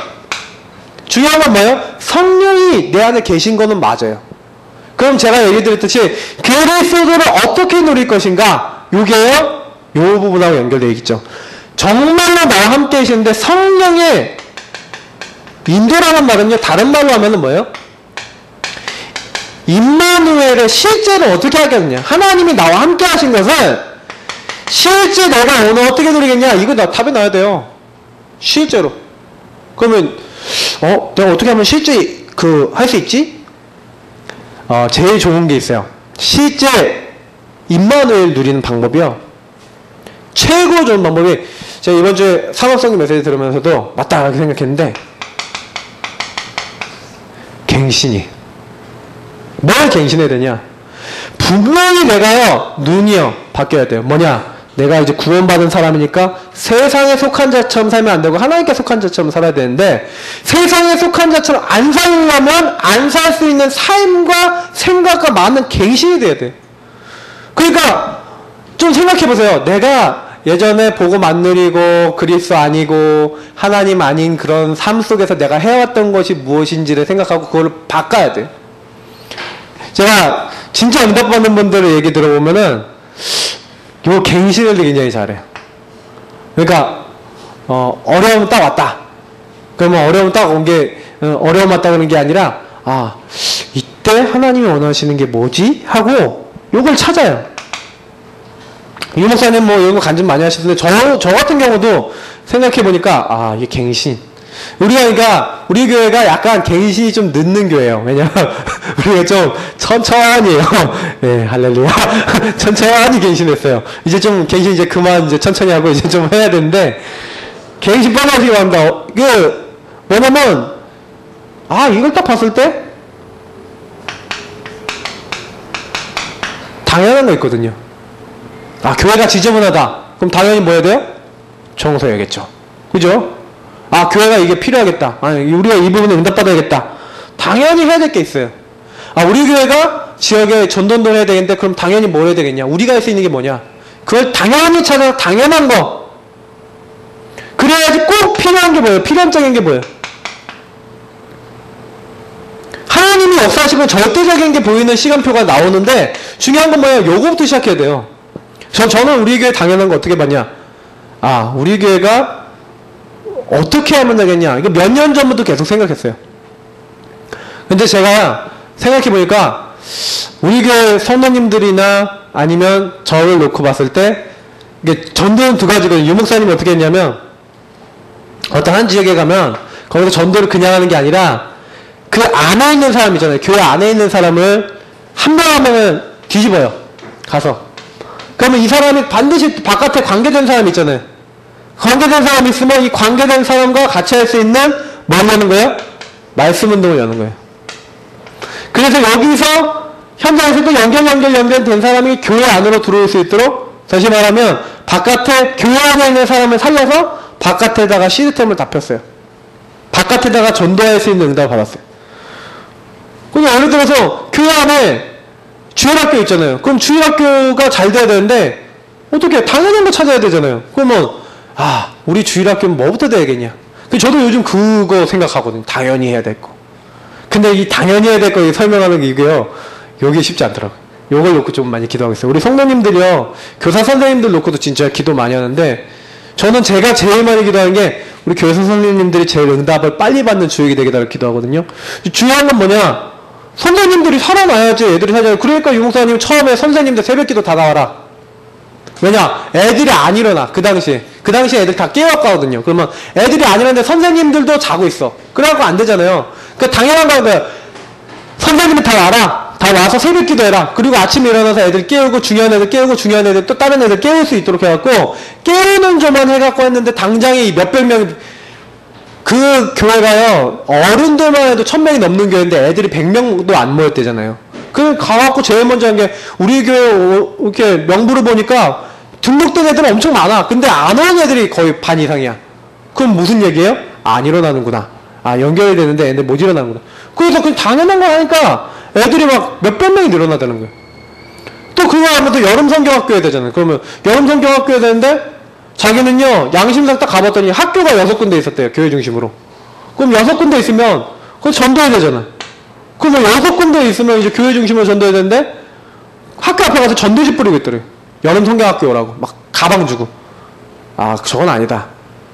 중요한 건 뭐예요? 성령이 내 안에 계신 거는 맞아요. 그럼 제가 얘기 드렸듯이 그리스도를 어떻게 누릴 것인가? 요게요, 요 부분하고 연결되어 있죠. 정말로 나와 함께 계시는데 성령의 인도라는 말은요, 다른 말로 하면은 뭐예요? 임마누엘을 실제로 어떻게 하겠느냐? 하나님이 나와 함께 하신 것은 실제 내가 오늘 어떻게 누리겠냐? 이거 답이 나야 돼요. 실제로. 그러면 내가 어떻게 하면 실제 할 수 있지? 제일 좋은 게 있어요. 실제 임마누엘 누리는 방법이요. 최고 좋은 방법이, 제가 이번 주에 상업성경 메시지 들으면서도 맞다 이렇게 생각했는데, 갱신이. 뭘 갱신해야 되냐? 분명히 내가요, 눈이요, 바뀌어야 돼요. 뭐냐? 내가 이제 구원받은 사람이니까 세상에 속한 자처럼 살면 안 되고 하나님께 속한 자처럼 살아야 되는데, 세상에 속한 자처럼 안 살려면 안 살 수 있는 삶과 생각과 많은 갱신이 돼야 돼. 그러니까 좀 생각해 보세요. 내가 예전에 복음 안 누리고 그리스도 아니고 하나님 아닌 그런 삶 속에서 내가 해왔던 것이 무엇인지를 생각하고 그걸 바꿔야 돼. 제가 진짜 응답받는 분들의 얘기 들어보면은 요 갱신을 굉장히 잘해요. 그러니까 어려움 딱 왔다. 그러면 어려움 딱 온 게 어려움 왔다 그러는 게 아니라, 이때 하나님이 원하시는 게 뭐지? 하고 요걸 찾아요. 유 목사님 뭐 이런 거 간증 많이 하시던데 저 같은 경우도 생각해 보니까 이게 갱신. 그러니까 우리 교회가 약간 갱신이 좀 늦는 교회예요. 왜냐면 우리가 좀 천천히 해요. 네, 할렐루야. 천천히 갱신했어요. 이제 좀 갱신 이제 그만 이제 천천히 하고 이제 좀 해야 되는데, 갱신 빨라지게 합니다. 뭐냐면 이걸 딱 봤을 때 당연한 거 있거든요. 교회가 지저분하다. 그럼 당연히 뭐 해야 돼요? 청소해야겠죠. 그죠? 교회가 이게 필요하겠다. 우리가 이 부분에 응답받아야겠다. 당연히 해야 될 게 있어요. 우리 교회가 지역에 전도운동을 해야 되겠는데, 그럼 당연히 뭘 해야 되겠냐? 우리가 할 수 있는 게 뭐냐? 그걸 당연히 찾아서 당연한 거. 그래야지 꼭 필요한 게 뭐예요? 필연적인 게 뭐예요? 하나님이 역사하시고 절대적인 게 보이는 시간표가 나오는데, 중요한 건 뭐예요? 요거부터 시작해야 돼요. 저는 우리 교회 당연한 거 어떻게 봤냐? 우리 교회가 어떻게 하면 되겠냐? 이거 몇 년 전부터 계속 생각했어요. 근데 제가 생각해보니까 우리 교회 성도님들이나 아니면 저를 놓고 봤을 때, 이게 전도는 두 가지거든요. 유 목사님이 어떻게 했냐면, 어떤 한 지역에 가면 거기서 전도를 그냥 하는 게 아니라 그 안에 있는 사람 있잖아요. 교회 안에 있는 사람을 한 명 한 명을 뒤집어요. 가서. 그러면 이 사람이 반드시 바깥에 관계된 사람이 있잖아요. 관계된 사람이 있으면 이 관계된 사람과 같이 할 수 있는 뭘 여는 거예요? 말씀 운동을 여는 거예요. 그래서 여기서 현장에서 또 연결된 사람이 교회 안으로 들어올 수 있도록, 다시 말하면 바깥에 교회 안에 있는 사람을 살려서 바깥에다가 시스템을 다 폈어요. 바깥에다가 전도할 수 있는 응답을 받았어요. 그럼 예를 들어서 교회 안에 주일학교 있잖아요. 그럼 주일학교가 잘 돼야 되는데 어떻게 당연한 거 찾아야 되잖아요. 그러면 우리 주일학교는 뭐부터 돼야겠냐. 저도 요즘 그거 생각하거든요. 당연히 해야 될 거. 근데 이 당연히 해야 될 거 설명하는 게 이게요, 여기 쉽지 않더라고요. 요걸 놓고 좀 많이 기도하고 있어요. 우리 성도님들이요, 교사 선생님들 놓고도 진짜 기도 많이 하는데, 저는 제가 제일 많이 기도하는 게 우리 교사 선생님들이 제일 응답을 빨리 받는 주역이 되기를 기도하거든요. 중요한 건 뭐냐? 선생님들이 살아나야지 애들이 살아나요. 그러니까 유 목사님 처음에 선생님들 새벽기도 다 나와라. 왜냐? 애들이 안 일어나. 그 당시에 애들 다 깨웠거든요. 그러면 애들이 안 일어나는데 선생님들도 자고 있어. 그래갖고 안 되잖아요. 그러니까 당연한 거예요. 선생님이 다 와라. 다 와서 새벽기도 해라. 그리고 아침에 일어나서 애들 깨우고, 중요한 애들 깨우고, 중요한 애들 또 다른 애들 깨울 수 있도록 해갖고, 깨우는 조만 해갖고 했는데, 당장에 몇백 명이, 그 교회가요, 어른들만 해도 1000명이 넘는 교회인데 애들이 100명도 안 모였대잖아요. 그 가갖고 제일 먼저 한 게, 우리 교회 이렇게 명부를 보니까 등록된 애들은 엄청 많아. 근데 안 오는 애들이 거의 반 이상이야. 그럼 무슨 얘기예요? 안 일어나는구나. 연결이 되는데 애들 못 일어나는구나. 그래서 그냥 당연한 거 하니까 애들이 막 몇백 명이 늘어나다는 거예요. 또 그거 하면 또 여름 성경학교 해야 되잖아요. 그러면 여름 성경학교 해야 되는데, 자기는요, 양심상 딱 가봤더니 학교가 6군데 있었대요. 교회 중심으로. 그럼 6군데 있으면 그거 전도해야 되잖아. 그럼 6군데 있으면 이제 교회 중심으로 전도해야 되는데 학교 앞에 가서 전도지 뿌리고 있더래요. 여름 성경학교 오라고 막 가방 주고. 아, 저건 아니다.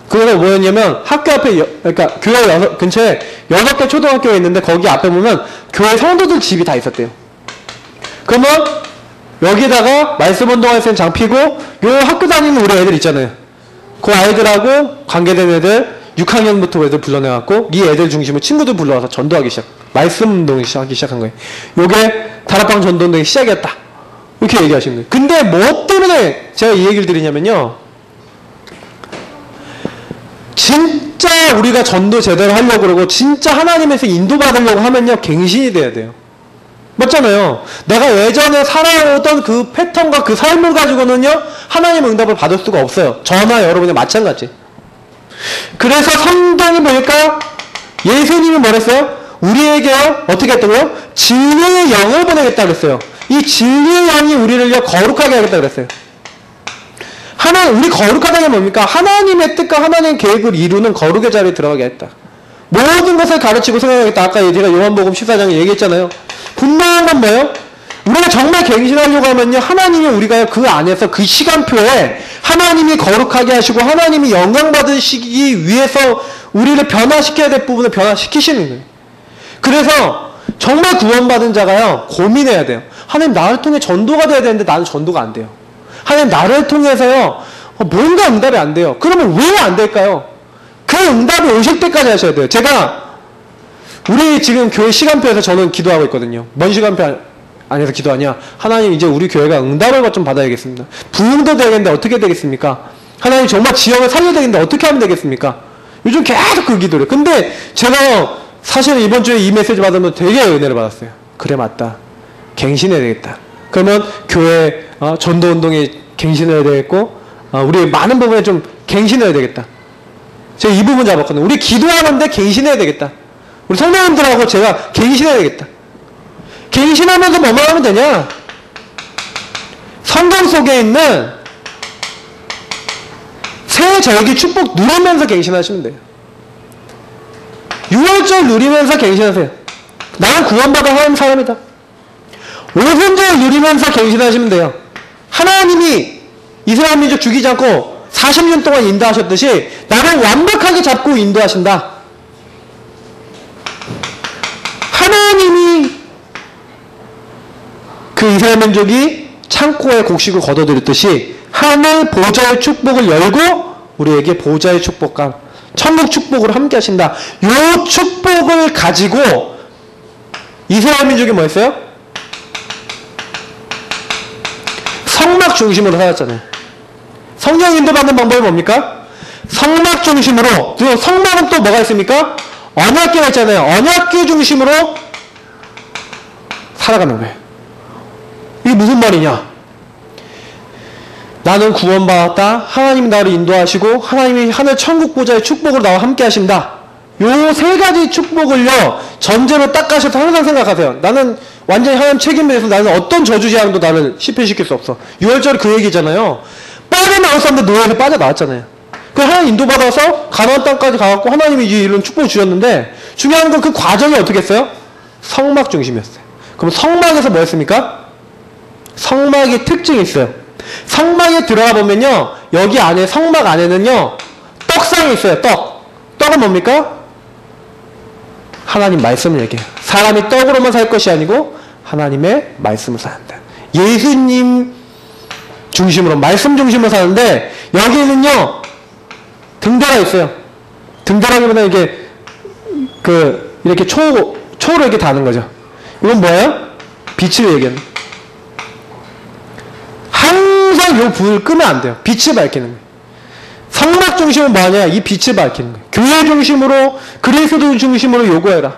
그거는 뭐였냐면 학교 앞에 그러니까 교회 근처에 6개 초등학교가 있는데 거기 앞에 보면 교회 성도들 집이 다 있었대요. 그러면 여기다가 말씀 운동할 땐 장피고 요 학교 다니는 우리 애들 있잖아요. 그 아이들하고 관계된 애들 6학년부터 애들 불러내갖고 이 애들 중심으로 친구들 불러와서 전도하기 말씀 운동을 하기 시작한 거예요. 요게 다락방 전도 운동의 시작이었다. 이렇게 얘기하시는 거예요. 근데 뭐 때문에 제가 이 얘기를 드리냐면요. 진짜 우리가 전도 제대로 하려고 그러고 진짜 하나님에서 인도받으려고 하면요. 갱신이 돼야 돼요. 맞잖아요. 내가 예전에 살아오던 그 패턴과 그 삶을 가지고는요. 하나님의 응답을 받을 수가 없어요. 저나 여러분이 마찬가지. 그래서 성경이 보니까 예수님이 뭐랬어요? 우리에게요. 어떻게 했다고요? 진리의 영을 보내겠다 그랬어요. 이 진리의 영이 우리를요. 거룩하게 하겠다 그랬어요. 우리 거룩하다는 게 뭡니까? 하나님의 뜻과 하나님의 계획을 이루는 거룩의 자리에 들어가게 했다. 모든 것을 가르치고 생각하겠다. 아까 제가 요한복음 14장에 얘기했잖아요. 분명한 건 뭐예요? 우리가 정말 갱신하려고 하면요. 하나님이 우리가 그 안에서 그 시간표에 하나님이 거룩하게 하시고 하나님이 영광 받으시기 위해서 우리를 변화시켜야 될 부분을 변화시키시는 거예요. 그래서 정말 구원받은 자가요. 고민해야 돼요. 하나님 나를 통해 전도가 돼야 되는데 나는 전도가 안 돼요. 하나님 나를 통해서요. 뭔가 응답이 안 돼요. 그러면 왜 안 될까요? 그 응답이 오실 때까지 하셔야 돼요. 제가 우리 지금 교회 시간표에서 저는 기도하고 있거든요. 뭔 시간표 안에서 기도하냐? 하나님 이제 우리 교회가 응답을 좀 받아야겠습니다. 부흥도 되겠는데 어떻게 되겠습니까? 하나님 정말 지역을 살려야 되겠는데 어떻게 하면 되겠습니까? 요즘 계속 그 기도를. 근데 제가 사실 이번 주에 이 메시지 받으면 되게 은혜를 받았어요. 그래 맞다. 갱신해야 되겠다. 그러면 교회 전도운동에 갱신해야 되겠고 우리 많은 부분에 좀 갱신해야 되겠다. 제가 이 부분 잡았거든요. 우리 기도하는데 갱신해야 되겠다. 우리 성도님들하고 제가 갱신해야 되겠다. 갱신하면서 뭐만 하면 되냐? 성경 속에 있는 새 절기 축복 누리면서 갱신하시면 돼요. 6월절 누리면서 갱신하세요. 나는 구원받아 하는 사람이다. 5분절 누리면서 갱신하시면 돼요. 하나님이 이스라엘 민족 죽이지 않고 40년 동안 인도하셨듯이 나를 완벽하게 잡고 인도하신다. 하나님이 그 이스라엘 민족이 창고에 곡식을 걷어들였듯이 하늘 보좌의 축복을 열고 우리에게 보좌의 축복과 천국 축복으로 함께 하신다. 이 축복을 가지고 이스라엘 민족이 뭐였어요? 성막 중심으로 살았잖아요. 성령 인도받는 방법이 뭡니까? 성막 중심으로. 성막은 또 뭐가 있습니까? 언약궤가 있잖아요. 언약궤 중심으로 살아가는 거예요. 이게 무슨 말이냐? 나는 구원받았다. 하나님이 나를 인도하시고 하나님이 하늘 천국 보좌의 축복으로 나와 함께 하신다. 요 세 가지 축복을요. 전제로 딱 가셔서 항상 생각하세요. 나는 완전히 하나님 책임에서 나는 어떤 저주재앙도 나를 실패시킬 수 없어. 6월절이 그 얘기잖아요. 빠져나올 사람들 노예에서 빠져나왔잖아요. 그 하나님 인도받아서 가나안 땅까지 가갖고 하나님이 이런 축복을 주셨는데 중요한 건 그 과정이 어떻게 했어요? 성막 중심이었어요. 그럼 성막에서 뭐 했습니까? 성막의 특징이 있어요. 성막에 들어가 보면요. 여기 안에 성막 안에는요. 떡상이 있어요. 떡은 뭡니까? 하나님 말씀을 얘기해요. 사람이 떡으로만 살 것이 아니고 하나님의 말씀을 산다. 예수님 중심으로 말씀 중심으로 사는데 여기는요. 등대가 있어요. 등대라기보다 이렇게 초로 이렇게 다는 거죠. 이건 뭐예요? 빛을 얘기하는. 항상 요 불을 끄면 안 돼요. 빛을 밝히는 거예요. 성막 중심은 뭐냐? 이 빛을 밝히는 거예요. 교회 중심으로, 그리스도 중심으로 요구해라.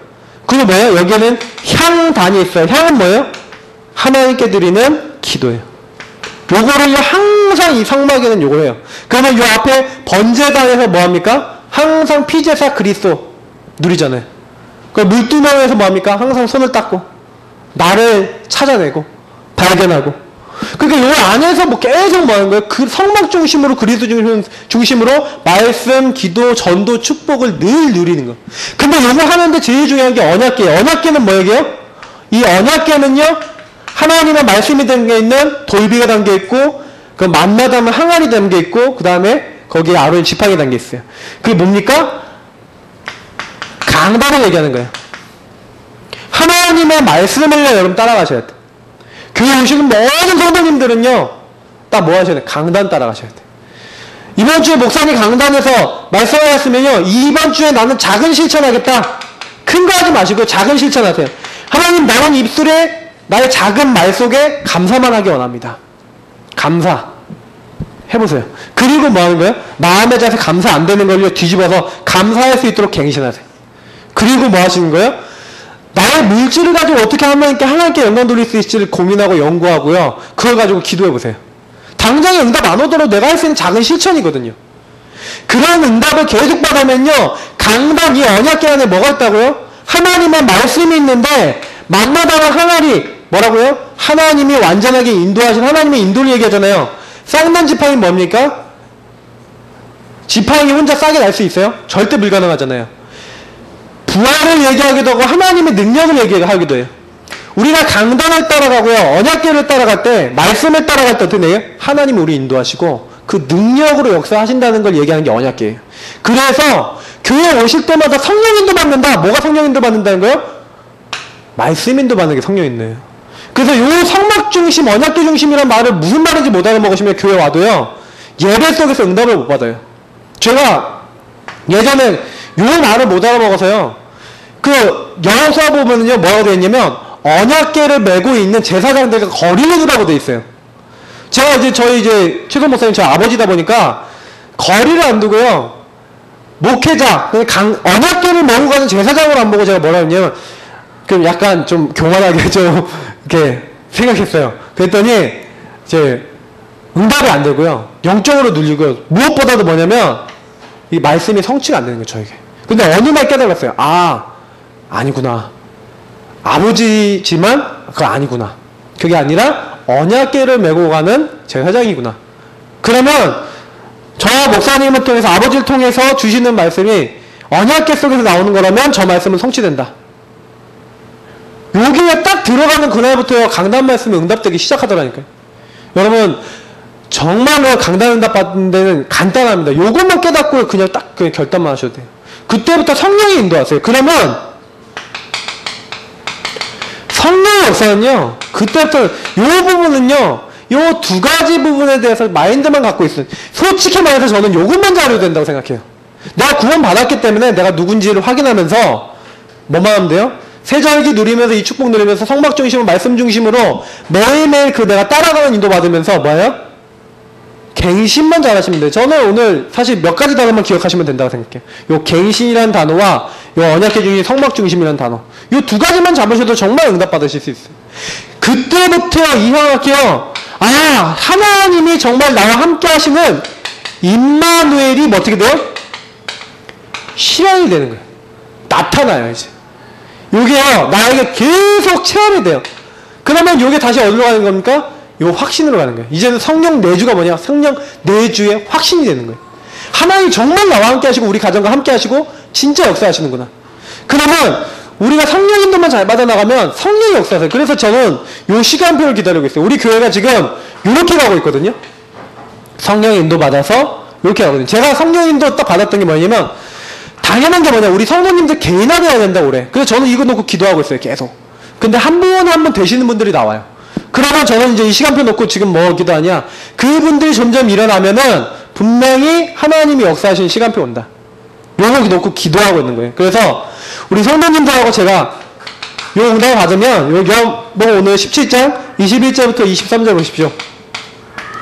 그리고 뭐예요? 여기에는 향단이 있어요. 향은 뭐예요? 하나님께 드리는 기도예요. 요거를 항상 이 성막에는 요걸 해요. 그러면 요 앞에 번제단에서 뭐합니까? 항상 피제사 그리스도 누리잖아요. 그 물두멍에서 뭐합니까? 항상 손을 닦고 나를 찾아내고 발견하고 그러니까 요 안에서 뭐 계속 뭐 하는 거예요? 그 성막 중심으로, 그리스도 중심으로 말씀, 기도, 전도, 축복을 늘 누리는 거. 근데 요거 하는데 제일 중요한 게 언약계예요. 언약계는 뭐예요? 이 언약계는요, 하나님의 말씀이 담겨 있는 돌비가 담겨 있고, 그 만나다면 항아리 담겨 있고, 그 다음에 거기에 아론 지팡이 담겨 있어요. 그게 뭡니까? 강단을 얘기하는 거예요. 하나님의 말씀을 여러분 따라가셔야 돼. 교회 오시는 모든 성도님들은요, 딱 뭐 하셔야 돼? 강단 따라가셔야 돼. 이번 주에 목사님 강단에서 말씀하셨으면요, 이번 주에 나는 작은 실천하겠다. 큰 거 하지 마시고 작은 실천하세요. 하나님, 나는 입술에 나의 작은 말 속에 감사만 하기 원합니다. 감사. 해보세요. 그리고 뭐 하는 거예요? 마음의 자세 감사 안 되는 걸요, 뒤집어서 감사할 수 있도록 갱신하세요. 그리고 뭐 하시는 거예요? 나의 물질을 가지고 어떻게 하나님께 영광 돌릴 수 있을지를 고민하고 연구하고요. 그걸 가지고 기도해보세요. 당장에 응답 안 오더라도 내가 할 수 있는 작은 실천이거든요. 그런 응답을 계속 받으면요, 강단, 이 언약궤 안에 뭐가 있다고요? 하나님의 말씀이 있는데, 만나다가 항아리, 뭐라고요? 하나님이 완전하게 인도하신 하나님의 인도를 얘기하잖아요. 쌍난 지팡이 뭡니까? 지팡이 혼자 싸게 날 수 있어요? 절대 불가능하잖아요. 부활을 얘기하기도 하고 하나님의 능력을 얘기하기도 해요. 우리가 강단을 따라가고요, 언약궤를 따라갈 때, 말씀을 따라갈 때 어떻게 해요? 하나님이 우리 인도하시고 그 능력으로 역사하신다는 걸 얘기하는 게 언약궤예요. 그래서 교회 오실 때마다 성령 인도 받는다. 뭐가 성령 인도 받는다는 거예요? 말씀 인도 받는 게 성령 인도예요. 그래서 요 성막 중심, 언약궤 중심이란 말을 무슨 말인지 못 알아먹으시면 교회 와도요, 예배 속에서 응답을 못 받아요. 제가 예전에 요 말을 못 알아먹어서요, 그 영어서 보면은요, 뭐라고 되어 있냐면 언약궤를 메고 있는 제사장들과 거리를 두라고 되어 있어요. 제가 저희 최근 목사님 저 아버지다 보니까 거리를 안 두고요, 목회자, 언약궤를 메고 가는 제사장으로 안 보고 제가 뭐라 했냐면, 그 약간 좀 교만하게 좀 이렇게 생각했어요. 그랬더니 이제 응답이 안 되고요, 영적으로 눌리고요, 무엇보다도 뭐냐면 이 말씀이 성취가 안 되는 거예요, 저에게. 근데 어느 날 깨달았어요. 아니구나. 아버지지만 그거 아니구나. 그게 아니라 언약궤를 메고 가는 제사장이구나. 그러면 저 목사님을 통해서, 아버지를 통해서 주시는 말씀이 언약궤 속에서 나오는 거라면 저 말씀은 성취된다. 여기에 딱 들어가는 그날부터 강단 말씀이 응답되기 시작하더라니까요. 여러분, 정말로 강단 응답 받는 데는 간단합니다. 요것만 깨닫고 그냥 결단만 하셔도 돼요. 그때부터 성령이 인도하세요. 그러면 성령의 역사는요, 그때부터 요 부분은요, 요 두 가지 부분에 대해서 마인드만 갖고 있어요. 솔직히 말해서 저는 요것만 잘해도 된다고 생각해요. 내가 구원 받았기 때문에 내가 누군지를 확인하면서 뭐만 하면 돼요? 세절기 누리면서, 이 축복 누리면서, 성막 중심으로, 말씀 중심으로 매일매일 그 내가 따라가는 인도 받으면서 뭐예요? 갱신만 잘하시면 돼요. 저는 오늘 사실 몇 가지 단어만 기억하시면 된다고 생각해요. 요 갱신이라는 단어와 요 언약궤 중심, 성막 중심이라는 단어, 요 두 가지만 잡으셔도 정말 응답 받으실 수 있어요. 그때부터 이상하게요, 하나님이 정말 나와 함께 하시는 임마누엘이 뭐 어떻게 돼요? 실현이 되는 거예요. 나타나요. 이제 요게요, 나에게 계속 체험이 돼요. 그러면 요게 다시 어디로 가는 겁니까? 요 확신으로 가는 거예요. 이제는 성령 내주가 뭐냐? 성령 내주의 확신이 되는 거예요. 하나님이 정말 나와 함께 하시고 우리 가정과 함께 하시고 진짜 역사하시는구나. 그러면 우리가 성령 인도만 잘 받아나가면 성령이 역사하세요. 그래서 저는 요 시간표를 기다리고 있어요. 우리 교회가 지금 요렇게 가고 있거든요. 성령 인도 받아서 요렇게 가거든요. 제가 성령 인도 딱 받았던 게 뭐냐면, 당연한 게 뭐냐, 우리 성도님들 개인화되어야 해야 된다 그래. 그래서 저는 이거 놓고 기도하고 있어요, 계속. 근데 한 분 한 분 되시는 분들이 나와요. 그러면 저는 이제 이 시간표 놓고 지금 뭐 기도하냐, 그분들이 점점 일어나면은 분명히 하나님이 역사하시는 시간표 온다. 요거 놓고 기도하고 있는 거예요. 그래서 우리 성도님들하고 제가 요 응답을 받으면 뭐 오늘 17장 21절부터 23절 보십시오.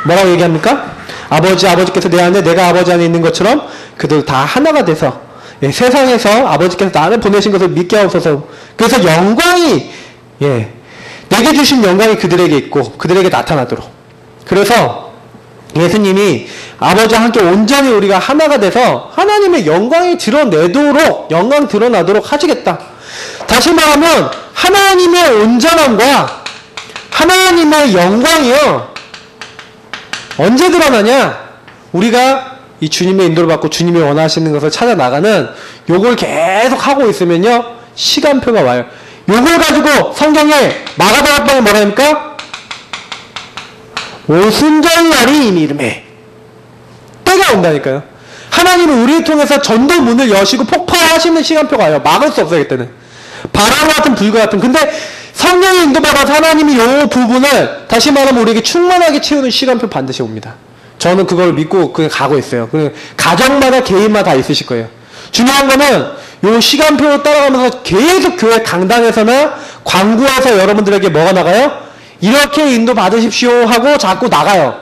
뭐라고 얘기합니까? 아버지께서 내 안에, 내가 아버지 안에 있는 것처럼 그들 다 하나가 돼서, 세상에서 아버지께서 나를 보내신 것을 믿게 하옵소서. 그래서 영광이, 내게 주신 영광이 그들에게 있고 그들에게 나타나도록. 그래서 예수님이 아버지와 함께 온전히 우리가 하나가 돼서 하나님의 영광이 영광 드러나도록 하시겠다. 다시 말하면 하나님의 온전함과 하나님의 영광이요. 언제 드러나냐? 우리가 이 주님의 인도를 받고 주님이 원하시는 것을 찾아 나가는 요걸 계속 하고 있으면요. 시간표가 와요. 요걸 가지고 성경에 마가다락방에 뭐라 합니까? 오순절날이 이미 이름에 때가 온다니까요. 하나님은 우리를 통해서 전도 문을 여시고 폭파하시는 시간표가 와요. 막을 수 없어요. 그때는 바람 같은 불과 같은. 근데 성령의 인도받아서 하나님이 이 부분을 다시 말하면 우리에게 충만하게 채우는 시간표 반드시 옵니다. 저는 그걸 믿고 그냥 가고 있어요. 가정마다 개인마다 다 있으실 거예요. 중요한 거는 이 시간표를 따라가면서 계속 교회 강당에서나 광고에서 여러분들에게 뭐가 나가요? 이렇게 인도 받으십시오 하고 자꾸 나가요.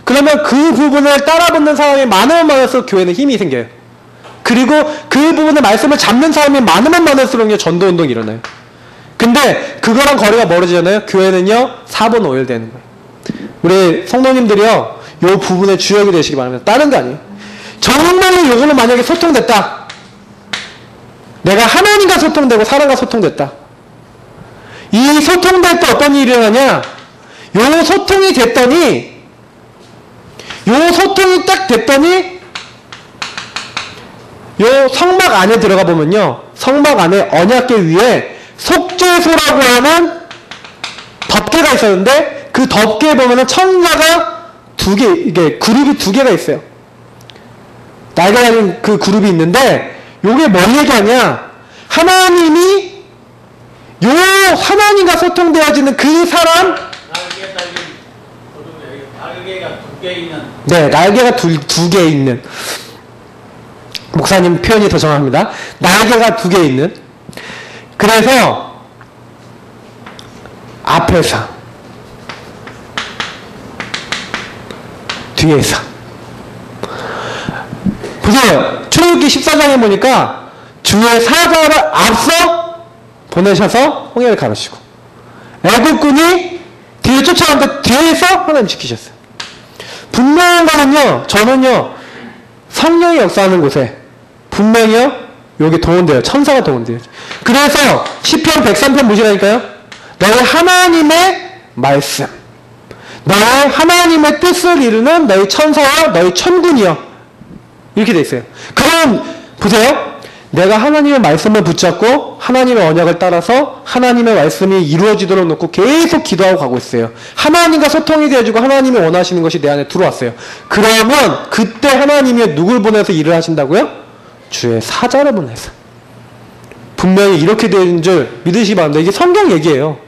그러면 그 부분을 따라붙는 사람이 많으면 많을수록 교회는 힘이 생겨요. 그리고 그 부분의 말씀을 잡는 사람이 많으면 많을수록 전도운동이 일어나요. 근데 그거랑 거리가 멀어지잖아요. 교회는요 4분 5일 되는 거예요. 우리 성도님들이요 이 부분의 주역이 되시기 바랍니다. 다른 거 아니에요. 정말로 요거는 만약에 소통됐다. 내가 하나님과 소통되고 사람과 소통됐다. 이 소통될 때 어떤 일이 일어나냐? 요 소통이 됐더니 요 소통이 딱 됐더니 요 성막 안에 들어가 보면요. 성막 안에 언약궤 위에 속죄소라고 하는 덮개가 있었는데 그 덮개에 보면은 천사가 두 개, 이게 그룹이 두 개가 있어요. 날개 달린 그 그룹이 있는데 요게 뭘 얘기하냐? 하나님이 요 하나님과 소통되어지는 그 사람 날개 달린 날개가 두 개 있는 네, 날개가 두 개 있는 목사님 표현이 더 정확합니다. 날개가 두 개 있는 그래서 앞에서 뒤에서 보세요. 출애굽기 14장에 보니까 주의 사자를 앞서 보내셔서 홍해를 가르치고 애국군이 뒤에 쫓아가는데 뒤에서 하나님 지키셨어요. 분명한 거는요. 저는요. 성령이 역사하는 곳에 분명히요. 여기 동원돼요. 천사가 동원돼요. 그래서 시편 103편 보시라니까요. 너의 하나님의 말씀 너의 하나님의 뜻을 이루는 너희 천사와 너희 천군이여 이렇게 돼 있어요. 그럼 보세요. 내가 하나님의 말씀을 붙잡고 하나님의 언약을 따라서 하나님의 말씀이 이루어지도록 놓고 계속 기도하고 가고 있어요. 하나님과 소통이 되어지고 하나님이 원하시는 것이 내 안에 들어왔어요. 그러면 그때 하나님이 누굴 보내서 일을 하신다고요? 주의 사자를 보내서. 분명히 이렇게 된 줄 믿으시기 바랍니다. 이게 성경 얘기예요.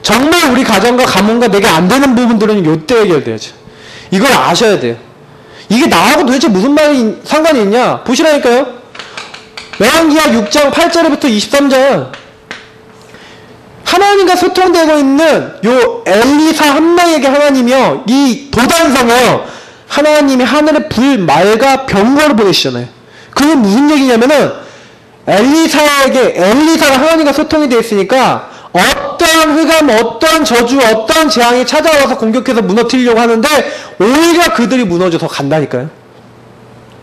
정말 우리 가정과 가문과 내게 안 되는 부분들은 요때 해결돼야죠. 이걸 아셔야 돼요. 이게 나하고 도대체 무슨 말이 상관이 있냐? 보시라니까요. 레위기하 6장 8절부터 23절 하나님과 소통되고 있는 요 엘리사 한 명에게 하나님이요 이 도단성을 하나님이 하늘에 불, 말과 병거를 보내시잖아요. 그게 무슨 얘기냐면은 엘리사가 하나님과 소통이 되어 있으니까 어떠한 흑암, 어떠한 저주, 어떠한 재앙이 찾아와서 공격해서 무너뜨리려고 하는데 오히려 그들이 무너져서 간다니까요.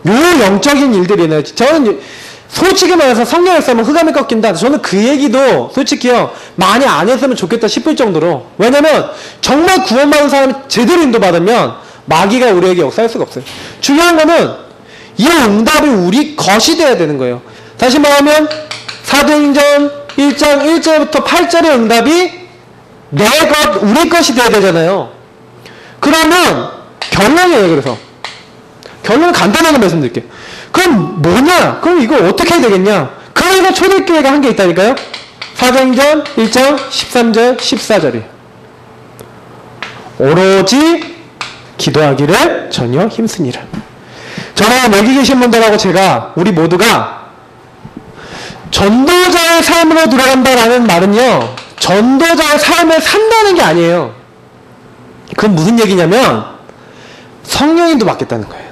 요 영적인 일들이네요. 저는 솔직히 말해서 성령 역사하면 흑암이 꺾인다. 저는 그 얘기도 솔직히요 많이 안 했으면 좋겠다 싶을 정도로. 왜냐면 정말 구원받은 사람이 제대로 인도받으면 마귀가 우리에게 역사할 수가 없어요. 중요한 거는 이 응답이 우리 것이 돼야 되는 거예요. 다시 말하면 사도행전 1장 1절부터 8절의 응답이 내 것, 우리 것이 돼야 되잖아요. 그러면 결론이에요. 그래서 결론은 간단하게 말씀드릴게요. 그럼 뭐냐? 그럼 이거 어떻게 해야 되겠냐? 그래서 초대교회가 한 게 있다니까요. 사도행전 1장 13절 14절이에요. 오로지 기도하기를 전혀 힘쓰니라. 저는 여기 계신 분들하고 제가 우리 모두가 전도자의 삶으로 들어간다라는 말은요 전도자의 삶을 산다는 게 아니에요. 그건 무슨 얘기냐면 성령님도 맡겠다는 거예요.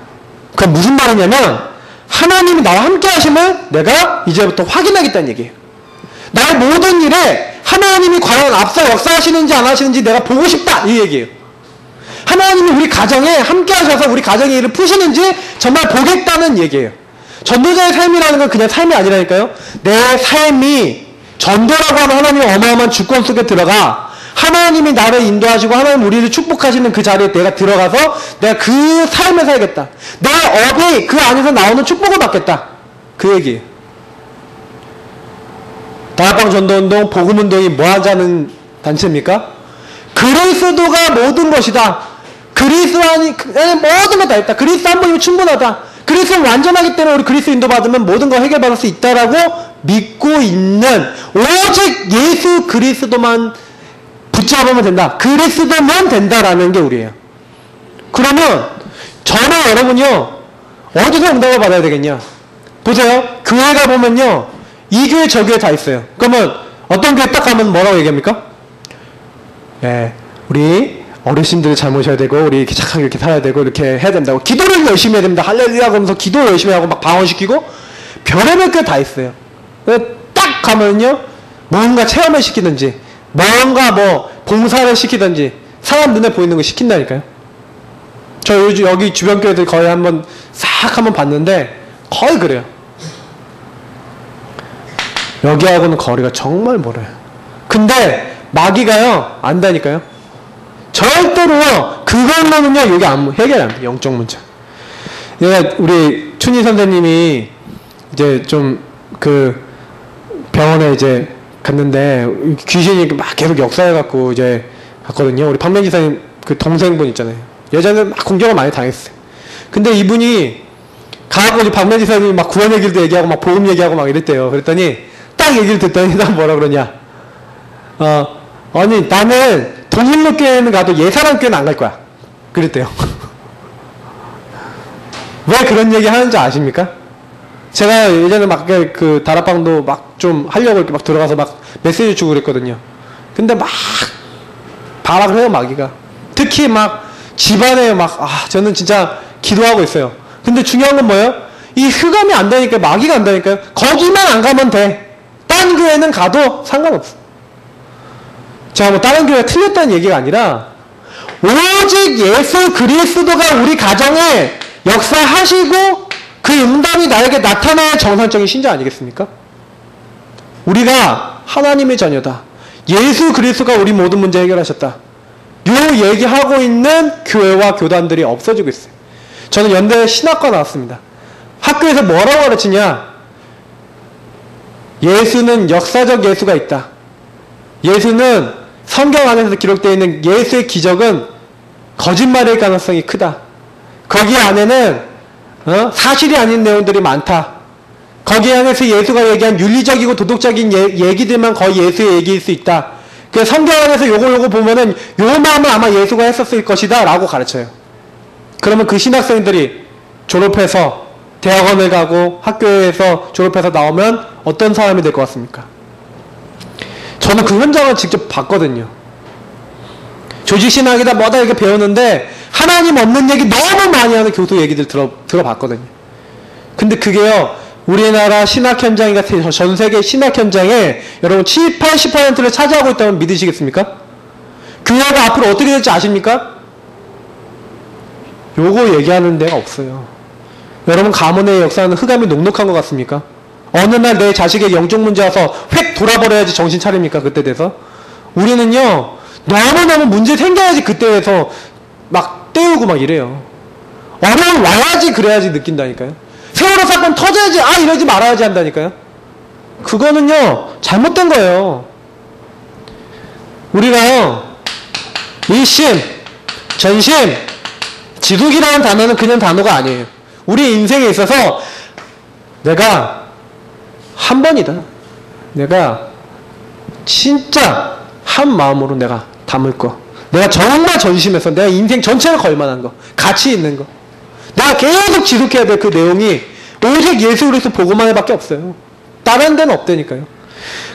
그건 무슨 말이냐면 하나님이 나와 함께 하심을 내가 이제부터 확인하겠다는 얘기예요. 나의 모든 일에 하나님이 과연 앞서 역사하시는지 안 하시는지 내가 보고 싶다 이 얘기예요. 하나님이 우리 가정에 함께 하셔서 우리 가정의 일을 푸시는지 정말 보겠다는 얘기예요. 전도자의 삶이라는 건 그냥 삶이 아니라니까요. 내 삶이 전도라고 하는 하나님의 어마어마한 주권 속에 들어가 하나님이 나를 인도하시고 하나님 우리를 축복하시는 그 자리에 내가 들어가서 내가 그 삶을 살겠다. 내 업이 그 안에서 나오는 축복을 받겠다. 그 얘기예요. 다락방 전도운동, 복음운동이 뭐 하자는 단체입니까? 그리스도가 모든 것이다. 그리스도 안이 모든 것 다 있다. 그리스도 한 번이면 충분하다. 그리스도는 완전하기 때문에 우리 그리스도 인도받으면 모든 걸 해결받을 수 있다라고 믿고 있는 오직 예수 그리스도만 붙잡으면 된다. 그리스도만 된다라는 게 우리예요. 그러면 저는 여러분요 어디서 응답을 받아야 되겠냐? 보세요. 교회 가보면요 이 교회 저 교회 다 있어요. 그러면 어떤 교회 딱 가면 뭐라고 얘기합니까? 예, 우리 어르신들 잘 모셔야 되고 우리 이렇게 착하게 이렇게 살아야 되고 이렇게 해야 된다고 기도를 열심히 해야 됩니다. 할렐루야 그러면서 기도 열심히 하고 막 방언시키고 별의별 게 다 있어요. 딱 가면요 뭔가 체험을 시키든지 뭔가 뭐 봉사를 시키든지 사람 눈에 보이는 거 시킨다니까요. 저 요즘 여기 주변 교회들 거의 한번 싹 한번 봤는데 거의 그래요. 여기하고는 거리가 정말 멀어요. 근데 마귀가요 안다니까요. 절대로요 그걸로는요 여기 해결 안 돼. 영적 문제. 우리 춘희 선생님이 이제 좀 그 병원에 이제 갔는데 귀신이 막 계속 역사해갖고 이제 갔거든요. 우리 박명지 선생님 그 동생분 있잖아요. 예전에 막 공격을 많이 당했어요. 근데 이분이 가갖고 이제 박명지 선생님이 막 구원 얘기도 얘기하고 막 복음 얘기하고 막 이랬대요. 그랬더니 딱 얘기를 듣더니 난 뭐라 그러냐. 아니 나는 동일로교회는 가도 예사람교회는 안 갈 거야. 그랬대요. 왜 그런 얘기 하는지 아십니까? 제가 예전에 막 그 다락방도 막 좀 하려고 이렇게 막 들어가서 막 메시지 주고 그랬거든요. 근데 막 발악을 해요 마귀가. 특히 막 집안에 막 저는 진짜 기도하고 있어요. 근데 중요한 건 뭐예요? 이 흑암이 안 되니까 마귀가 안 되니까요. 거기만 안 가면 돼. 딴 교회는 가도 상관없어. 제가 뭐 다른 교회가 틀렸다는 얘기가 아니라 오직 예수 그리스도가 우리 가정에 역사하시고 그 응답이 나에게 나타나야 정상적인 신자 아니겠습니까? 우리가 하나님의 자녀다. 예수 그리스도가 우리 모든 문제 해결하셨다. 요 얘기하고 있는 교회와 교단들이 없어지고 있어요. 저는 연대 신학과 나왔습니다. 학교에서 뭐라고 가르치냐? 예수는 역사적 예수가 있다. 예수는 성경 안에서 기록되어 있는 예수의 기적은 거짓말일 가능성이 크다. 거기 안에는 사실이 아닌 내용들이 많다. 거기 안에서 예수가 얘기한 윤리적이고 도덕적인 얘기들만 거의 예수의 얘기일 수 있다. 그 성경 안에서 요거 보면은 요 마음을 아마 예수가 했었을 것이다 라고 가르쳐요. 그러면 그 신학생들이 졸업해서 대학원을 가고 학교에서 졸업해서 나오면 어떤 사람이 될 것 같습니까? 저는 그 현장을 직접 봤거든요. 조직신학이다 뭐다 이렇게 배우는데 하나님 없는 얘기 너무 많이 하는 교수 얘기들 들어봤거든요. 근데 그게요 우리나라 신학 현장이 같은 전 세계 신학 현장에 여러분 70, 80%를 차지하고 있다면 믿으시겠습니까? 교회가 앞으로 어떻게 될지 아십니까? 요거 얘기하는 데가 없어요. 여러분 가문의 역사는 흑암이 녹록한 것 같습니까? 어느 날 내 자식의 영적 문제 와서 획 돌아버려야지 정신 차립니까? 그때 돼서? 우리는요 너무너무 문제 생겨야지 그때 돼서 막 때우고 막 이래요. 어려움 와야지 그래야지 느낀다니까요. 세월호 사건 터져야지 이러지 말아야지 한다니까요. 그거는요 잘못된 거예요. 우리가요 일심, 전심, 지속이라는 단어는 그냥 단어가 아니에요. 우리 인생에 있어서 내가 한 번이다. 내가 진짜 한 마음으로 내가 담을 거. 내가 정말 전심해서 내가 인생 전체를 걸만한 거. 가치 있는 거. 내가 계속 지속해야 될 그 내용이 오직 예수 그리스도 보고만 해밖에 없어요. 다른 데는 없다니까요.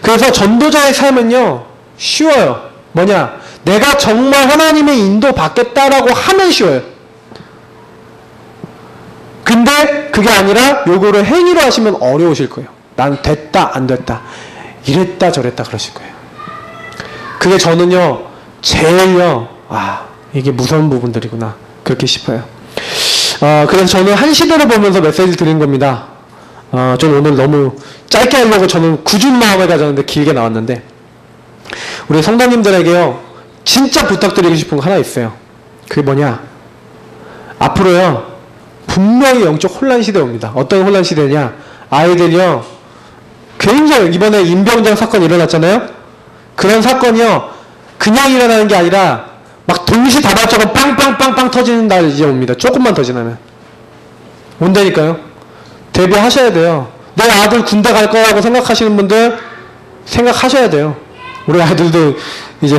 그래서 전도자의 삶은요 쉬워요. 뭐냐? 내가 정말 하나님의 인도 받겠다라고 하면 쉬워요. 근데 그게 아니라 요거를 행위로 하시면 어려우실 거예요. 난 됐다 안 됐다 이랬다 저랬다 그러실 거예요. 그게 저는요 제일요 이게 무서운 부분들이구나 그렇게 싶어요. 그래서 저는 한 시대를 보면서 메시지 드린 겁니다. 좀 오늘 너무 짧게 하려고 저는 굳은 마음을 가졌는데 길게 나왔는데 우리 성도님들에게요 진짜 부탁드리고 싶은 거 하나 있어요. 그게 뭐냐? 앞으로요, 분명히 영적 혼란 시대 옵니다. 어떤 혼란 시대냐? 아이들이요, 굉장히, 이번에 임병장 사건 일어났잖아요? 그런 사건이요, 그냥 일어나는 게 아니라, 막 동시다발적으로 빵빵빵빵 터지는 날 이제 옵니다. 조금만 더 지나면. 온다니까요? 대비하셔야 돼요. 내 아들 군대 갈 거라고 생각하시는 분들, 생각하셔야 돼요. 우리 아들도 이제,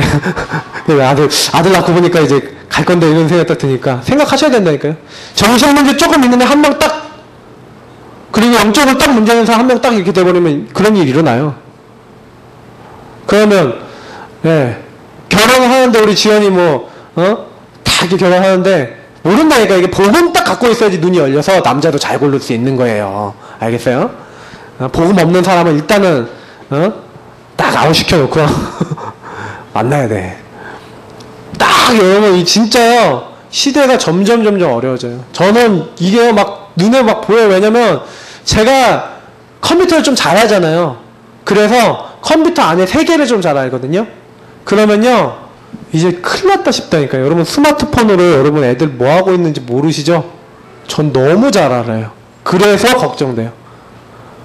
아들 낳고 보니까 이제 갈 건데 이런 생각 딱 드니까 생각하셔야 된다니까요. 정신 문제 조금 있는데 한 명 딱, 그리고 영적으로 딱 문제 있는 사람 한 명 딱 이렇게 돼버리면 그런 일이 일어나요. 그러면, 예, 결혼을 하는데 우리 지연이 뭐, 다 이렇게 결혼하는데, 모른다니까. 이게 복음 딱 갖고 있어야지 눈이 열려서 남자도 잘 고를 수 있는 거예요. 알겠어요? 복음 없는 사람은 일단은, 딱 아웃시켜놓고, 만나야 돼. 딱, 여러분, 진짜요, 시대가 점점 어려워져요. 저는 이게 막, 눈에 막 보여요. 왜냐면, 제가 컴퓨터를 좀 잘 하잖아요. 그래서 컴퓨터 안에 세계를 좀 잘 알거든요. 그러면요, 이제 큰일 났다 싶다니까요. 여러분, 스마트폰으로 여러분 애들 뭐 하고 있는지 모르시죠? 전 너무 잘 알아요. 그래서 걱정돼요.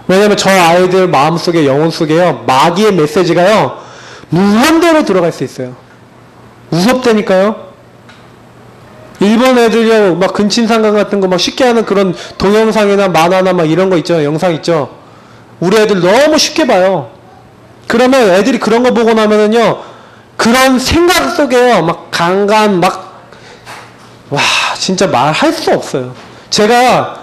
왜냐면 저 아이들 마음속에, 영혼 속에요, 마귀의 메시지가요, 무한대로 들어갈 수 있어요. 무섭다니까요. 일본 애들이요, 막 근친상간 같은 거 막 쉽게 하는 그런 동영상이나 만화나 막 이런 거 있죠. 영상 있죠. 우리 애들 너무 쉽게 봐요. 그러면 애들이 그런 거 보고 나면은요, 그런 생각 속에요, 막 강간, 막, 와, 진짜 말할 수 없어요. 제가,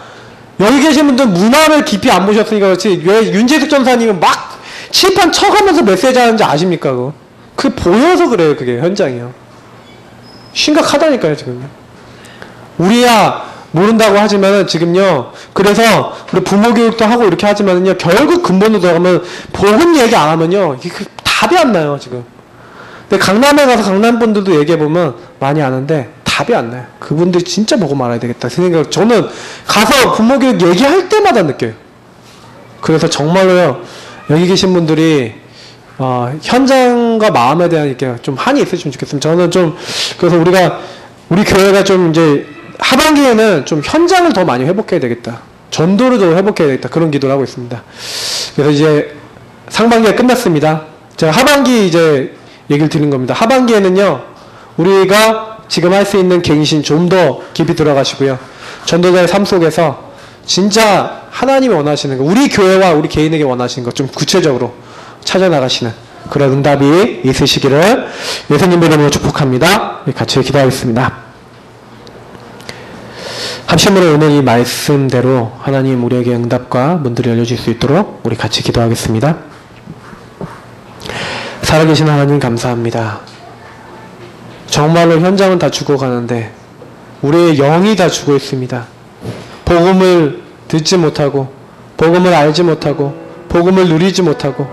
여기 계신 분들 문화를 깊이 안 보셨으니까 그렇지, 왜 윤재숙 전사님이 막 칠판 쳐가면서 메시지 하는지 아십니까, 그거? 그게 보여서 그래요, 그게, 현장이요. 심각하다니까요, 지금요. 우리야, 모른다고 하지만은 지금요, 그래서 우리 부모 교육도 하고 이렇게 하지만은요, 결국 근본으로 들어가면, 복음 얘기 안 하면요, 이게 답이 안 나요, 지금. 근데 강남에 가서 강남 분들도 얘기해보면 많이 아는데 답이 안 나요. 그분들이 진짜 보고 말아야 되겠다. 그 생각, 저는 가서 부모교육 얘기할 때마다 느껴요. 그래서 정말로요, 여기 계신 분들이, 현장과 마음에 대한 이렇게 좀 한이 있으시면 좋겠습니다. 저는 좀, 그래서 우리 교회가 좀 이제 하반기에는 좀 현장을 더 많이 회복해야 되겠다. 전도를 더 회복해야 되겠다. 그런 기도를 하고 있습니다. 그래서 이제 상반기가 끝났습니다. 제가 하반기 이제 얘기를 드린 겁니다. 하반기에는요, 우리가 지금 할 수 있는 갱신 좀 더 깊이 들어가시고요. 전도자의 삶 속에서 진짜 하나님이 원하시는 거, 우리 교회와 우리 개인에게 원하시는 것 좀 구체적으로 찾아나가시는 그런 응답이 있으시기를 예수님 이름으로 축복합니다. 같이 기도하겠습니다. 합심으로 오늘 이 말씀대로 하나님 우리에게 응답과 문들이 열려질 수 있도록 우리 같이 기도하겠습니다. 살아계신 하나님 감사합니다. 정말로 현장은 다 죽어가는데 우리의 영이 다 죽어 있습니다. 복음을 듣지 못하고 복음을 알지 못하고 복음을 누리지 못하고